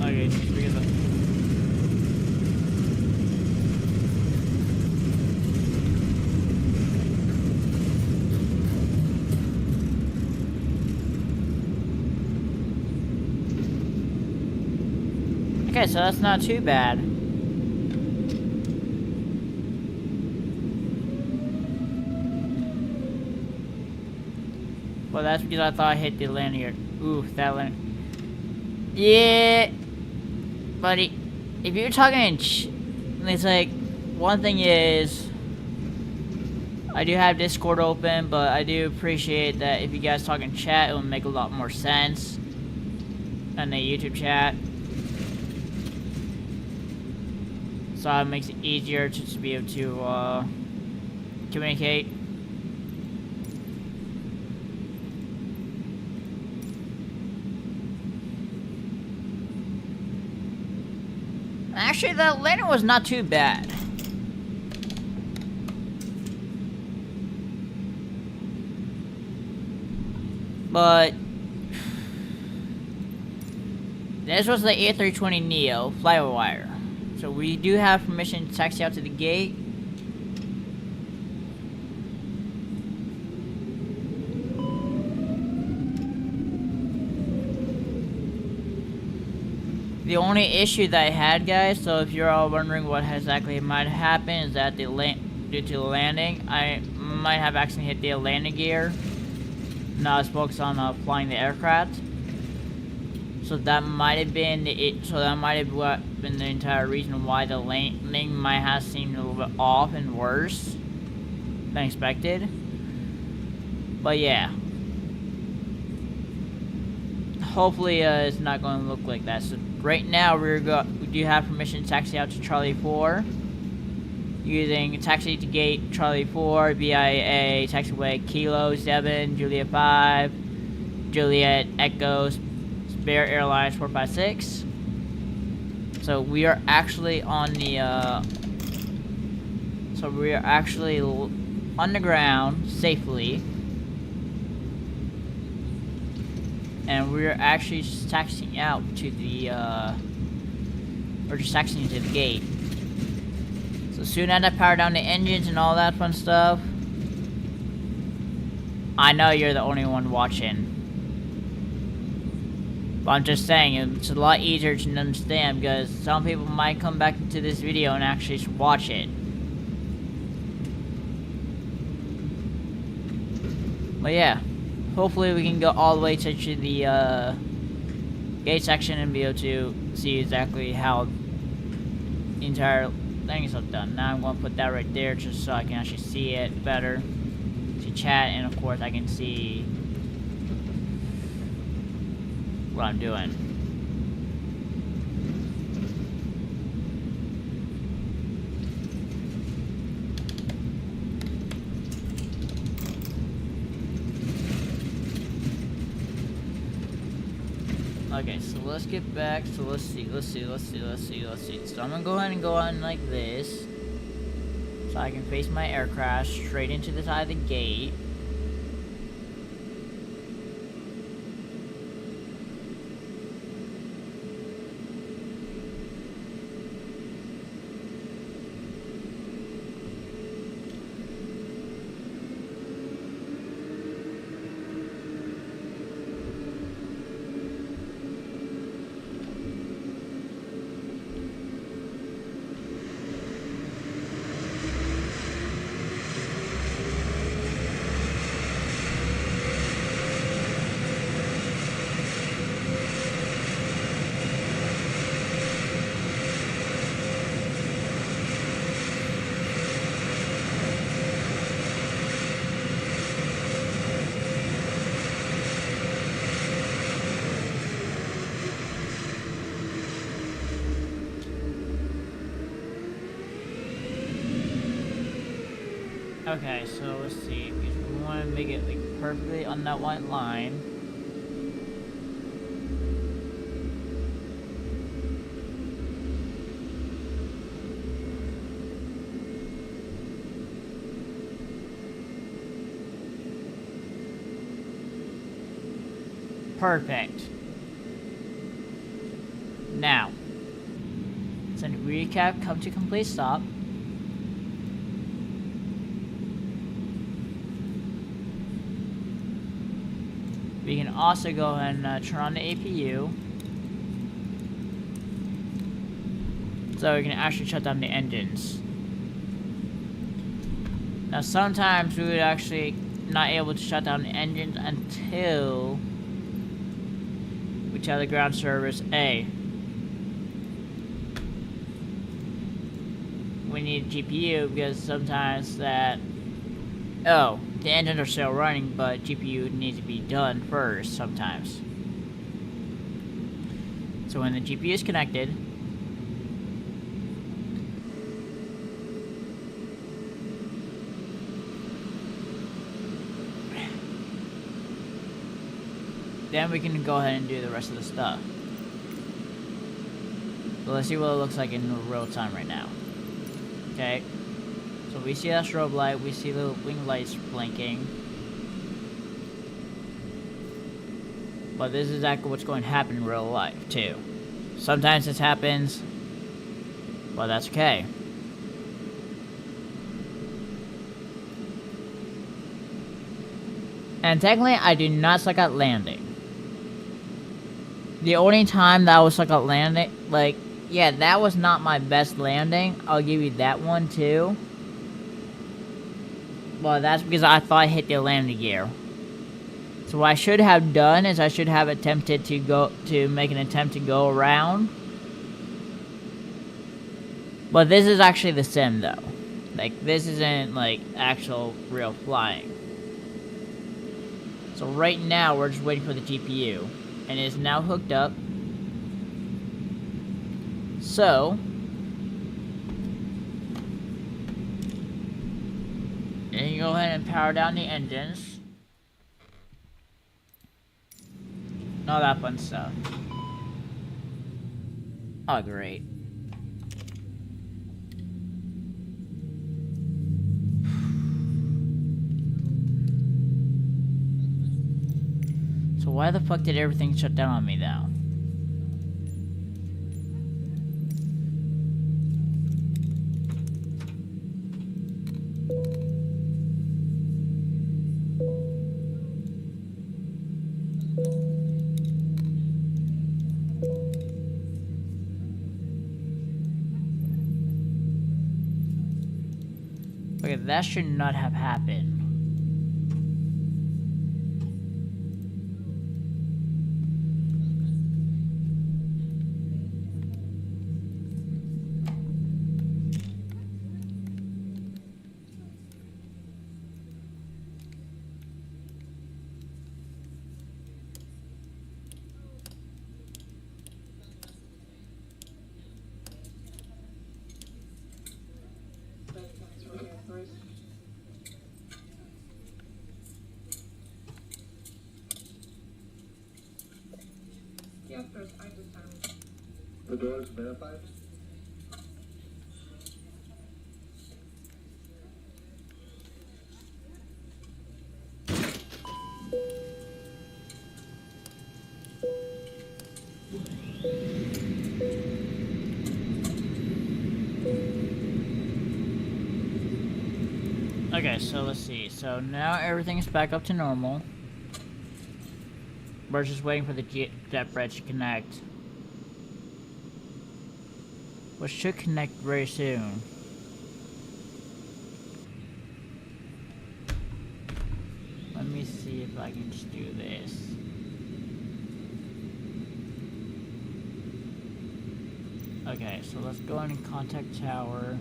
Okay, just forget that. Okay, so that's not too bad. Well, that's because I thought I hit the linear. Ooh, that linear. Yeah, buddy. If you're talking, it's like one thing is I do have Discord open, but I do appreciate that if you guys talk in chat, it will make a lot more sense than the YouTube chat. So it makes it easier to just be able to communicate. Actually, that landing was not too bad. But this was the A320neo fly-by-wire. So we do have permission to taxi out to the gate. The only issue that I had, guys, so if you're all wondering what exactly might happen, is that due to the landing, I might have accidentally hit the landing gear. Now I was focused on flying the aircraft. So that might have been been the entire reason why the landing might have seemed a little bit off and worse than expected. But yeah. Hopefully it's not going to look like that. So right now we do have permission to taxi out to Charlie 4 using taxi to gate Charlie 4 via taxiway Kilo 7 Juliet 5 Juliet Echo Spare Airlines 456. So we are actually on the on the ground safely. And we're actually just taxiing out to the, we're just taxiing to the gate. So soon as I power down the engines and all that fun stuff, I know you're the only one watching. But I'm just saying, it's a lot easier to understand because some people might come back into this video and actually watch it. But yeah. Hopefully we can go all the way to the gate section and be able to see exactly how the entire landing stuff done. Now I'm going to put that right there just so I can actually see it better. See chat, and of course I can see what I'm doing. Okay, so let's get back. So let's see. So I'm gonna go ahead and go on like this, so I can face my aircraft straight into the side of the gate. Okay, so let's see, because we want to make it like perfectly on that white line. Perfect. Now, send recap, come to complete stop. We can also go ahead and turn on the APU, so we can actually shut down the engines. Now sometimes we would actually not able to shut down the engines until we tell the ground service, hey, we need a GPU, because sometimes that, oh, the engines are still running, but GPU needs to be done first sometimes. So when the GPU is connected, then we can go ahead and do the rest of the stuff. So let's see what it looks like in real time right now. Okay. So we see that strobe light, we see the wing lights blinking. But this is exactly what's going to happen in real life, too. Sometimes this happens, but that's okay. And technically, I do not suck at landing. The only time that I was suck at landing, like, yeah, that was not my best landing. I'll give you that one, too. Well, that's because I thought I hit the landing gear. So what I should have done is I should have attempted to make an attempt to go around. But this is actually the sim, though. Like, this isn't, like, actual real flying. So right now, we're just waiting for the GPU. And it is now hooked up. So, and you go ahead and power down the engines. All that fun stuff. Oh, great. So why the fuck did everything shut down on me now? Okay, that should not have happened. The doors verified. Okay, so let's see. So now everything is back up to normal. We're just waiting for the jet bridge to connect, which should connect very soon. Let me see if I can just do this. Okay, so let's go in and contact tower,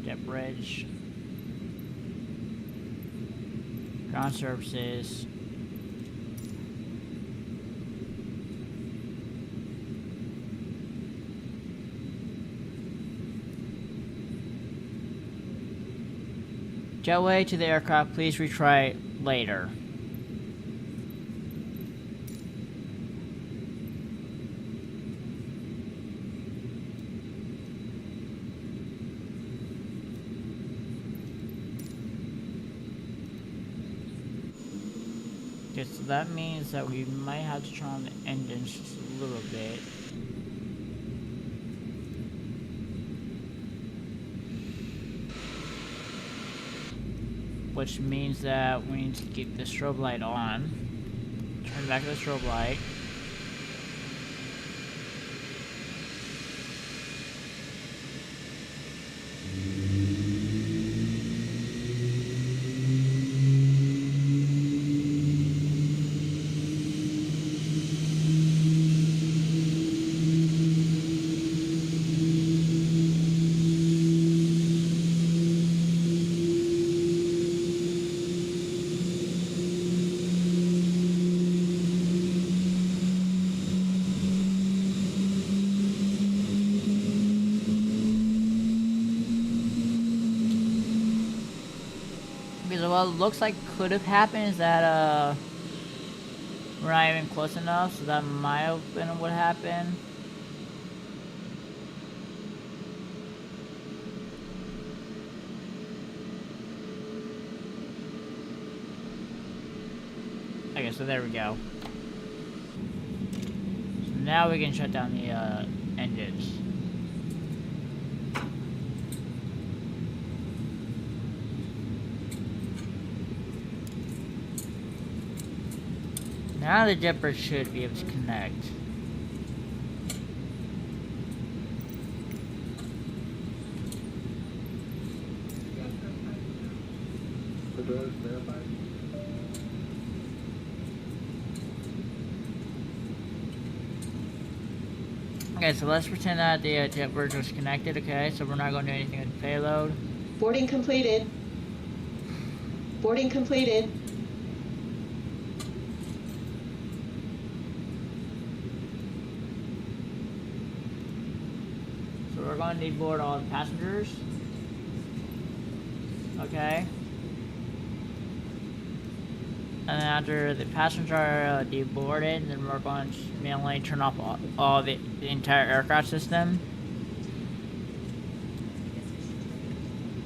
jet bridge, ground services. Jetway to the aircraft, please retry later. Okay, so that means that we might have to turn on the engines just a little bit. Which means that we need to keep the strobe light on. Turn back the strobe light. Because what it looks like could have happened is that we're not even close enough, so that might have been what happened. Okay, so there we go. So now we can shut down the engines. Now the jet bridge should be able to connect. The doors verified. Okay, so let's pretend that the jet bridge was connected, okay? So we're not going to do anything with the payload. Boarding completed. Boarding completed. So we're going to deboard all the passengers. Okay. And then after the passengers are deboarded, then we're going to manually turn off all the entire aircraft system.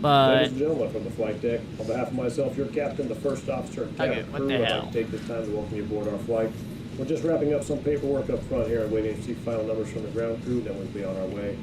But Ladies and gentlemen from the flight deck, on behalf of myself, your captain, the first officer, and cabin Okay, what crew, the I'd hell? like to take this time to welcome you aboard our flight. We're just wrapping up some paperwork up front here and waiting to see final numbers from the ground crew, then we'll be on our way.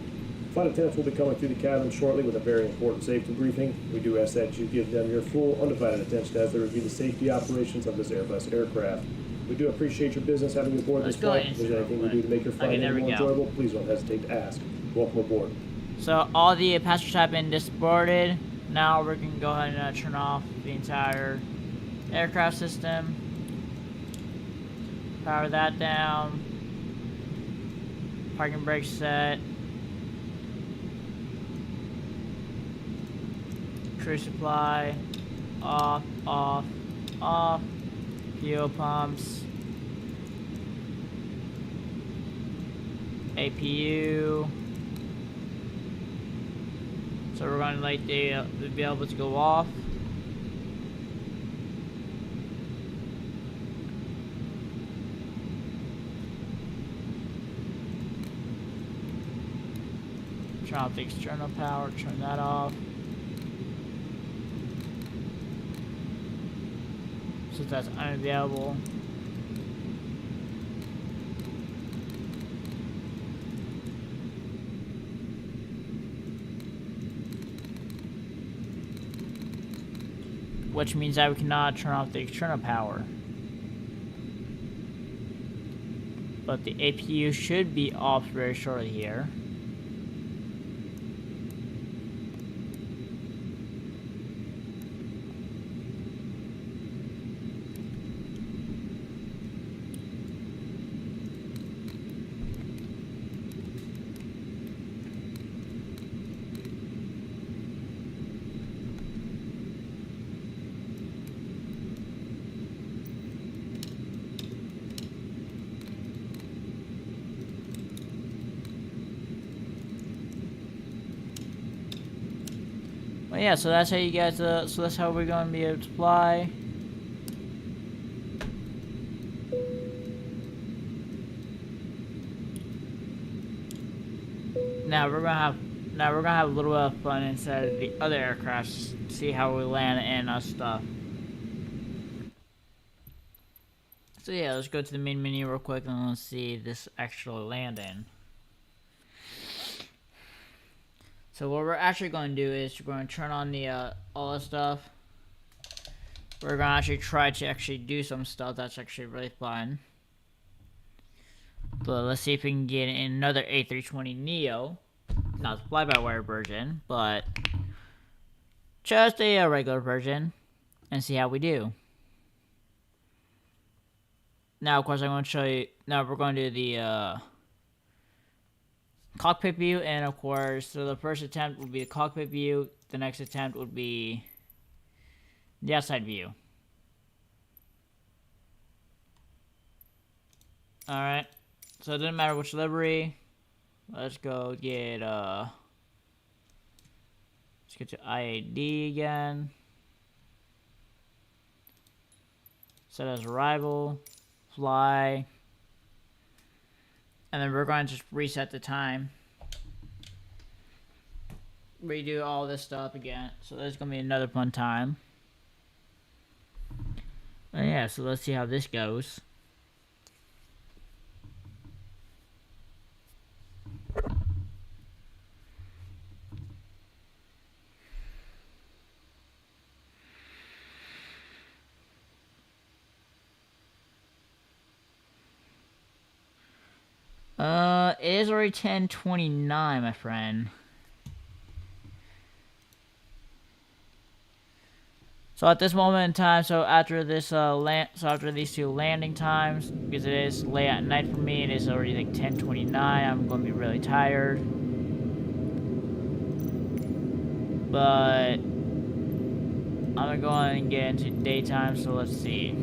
Flight attendants will be coming through the cabin shortly with a very important safety briefing. We do ask that you give them your full, undivided attention as they review the safety operations of this Airbus aircraft. We do appreciate your business having you aboard Let's this go flight. ahead If and there's see anything real we do to make your flight Okay, any there we more go. enjoyable, please don't hesitate to ask. Welcome aboard. so all the passengers have been deboarded. Now we can go ahead and turn off the entire aircraft system. Power that down. Parking brake set. Crew supply. Off, off, off. Fuel pumps. APU. So we're going to let the be able to go off. Turn off the external power, turn that off. Since that's unavailable. Which means that we cannot turn off the external power. But the APU should be off very shortly here. Well, yeah, so that's how you guys, so that's how we're going to be able to fly. Now we're gonna have a little bit of fun inside of the other aircraft, see how we land and our stuff. So yeah, let's go to the main menu real quick and let's see this actually landing. So what we're actually going to do is we're going to turn on the all the stuff. We're going to actually try to actually do some stuff that's actually really fun. But let's see if we can get another A320neo, not the fly-by-wire version, but just a regular version, and see how we do. Now, of course, I'm going to show you. Now we're going to do the cockpit view, and of course, so the first attempt would be the cockpit view. The next attempt would be the outside view. All right. So it doesn't matter which livery. Let's go get let's get to IAD again. Set as arrival, fly, and then we're going to just reset the time. Redo all this stuff again. So there's gonna be another fun time. And yeah, so let's see how this goes. It is already 10:29, my friend. So at this moment in time, so after this after these two landing times, because it is late at night for me, it is already like 10:29. I'm going to be really tired. But I'm gonna go on and get into daytime. So let's see.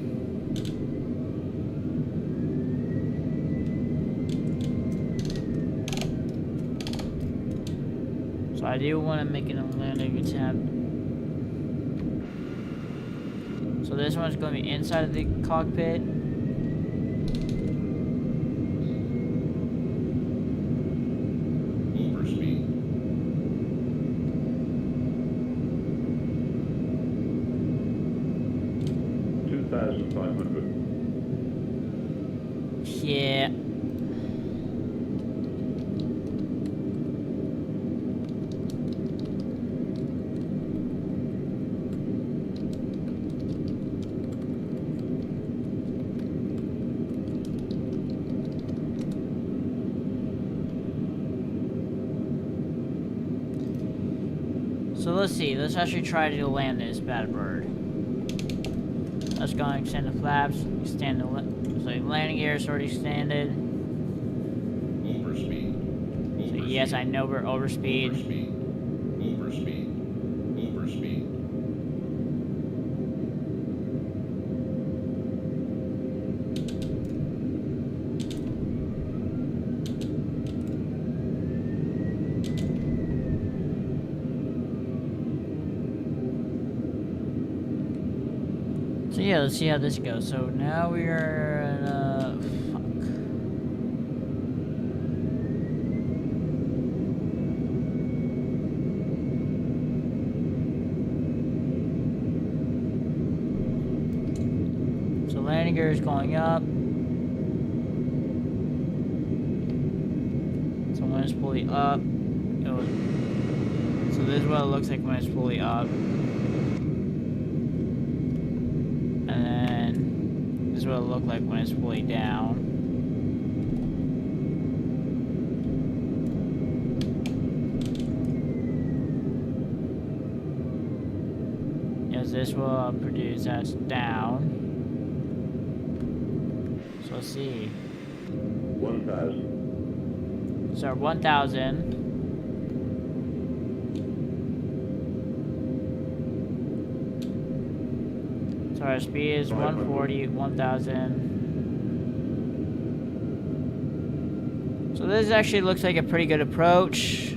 So I do want to make a landing attempt. So this one's going to be inside of the cockpit. Overspeed. 2,500. Yeah. So let's see, let's actually try to land this bad bird. Let's go and extend the flaps, extend the landing gear is already extended. Overspeed. So yes, I know we're overspeed. Overspeed. Overspeed. Overspeed. So yeah, let's see how this goes. So now we are in fuck. landing gear is going up. So when it's fully up, so this is what it looks like when it's fully up. And then this is what it looks like when it's fully down. Yes, this will produce as down. So let's see. 1,000. So 1,000. So our speed is 140, 1,000. So this actually looks like a pretty good approach.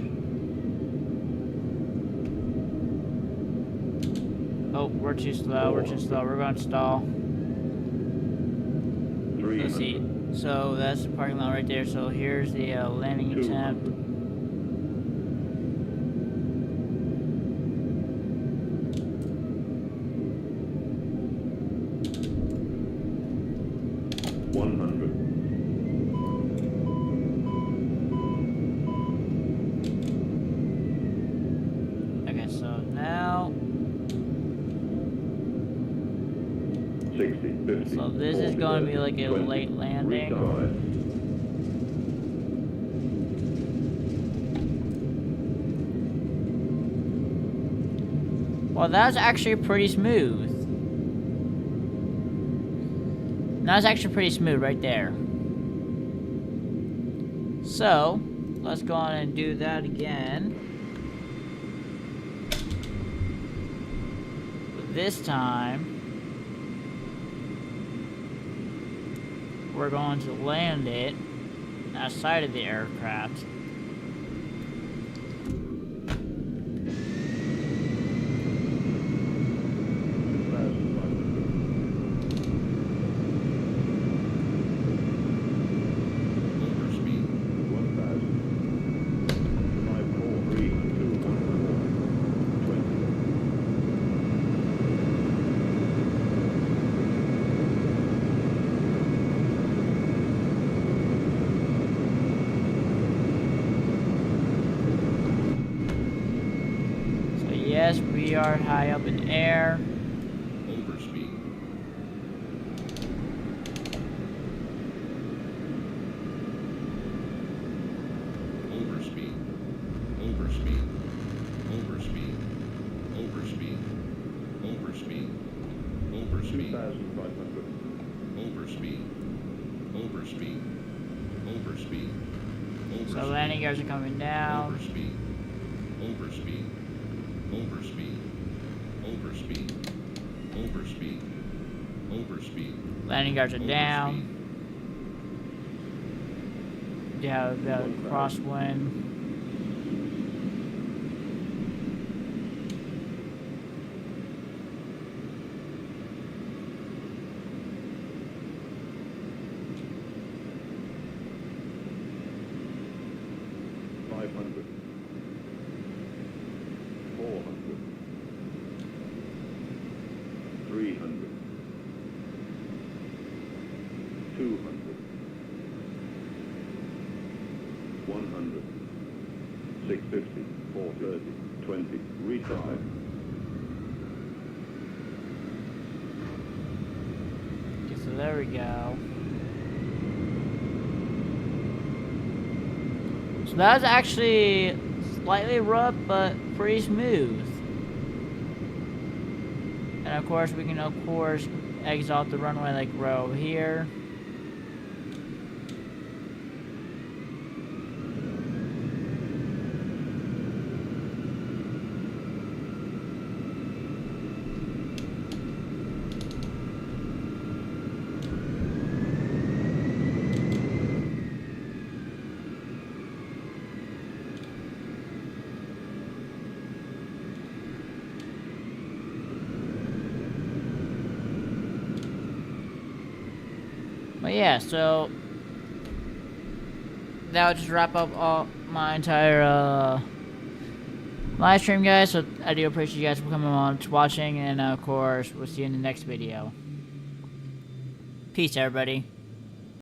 Oh, we're too slow, we're too slow, we're going to stall. Let's see. So that's the parking lot right there. So here's the landing attempt. Okay, so now 60, 50. so this is going to be like a 20, late landing. Well, that's actually pretty smooth. That's actually pretty smooth right there. So, let's go on and do that again. But this time, we're going to land it outside of the aircraft. Yes, we are high up in air. Overspeed. Overspeed. Overspeed. Overspeed. Overspeed. Overspeed. Overspeed. 2,500. Overspeed. Overspeed. Overspeed. So landing gears are coming down. Overspeed. Overspeed. Overspeed. Overspeed. Overspeed. Overspeed. Landing gears are down. Yeah, the crosswind. Retry. Okay, so there we go. So that was actually slightly rough, but pretty smooth. And of course, we can exit off the runway like right over here. But yeah, so that would just wrap up all my entire live stream, guys. So I do appreciate you guys for coming on to watching, and of course, we'll see you in the next video. Peace, everybody.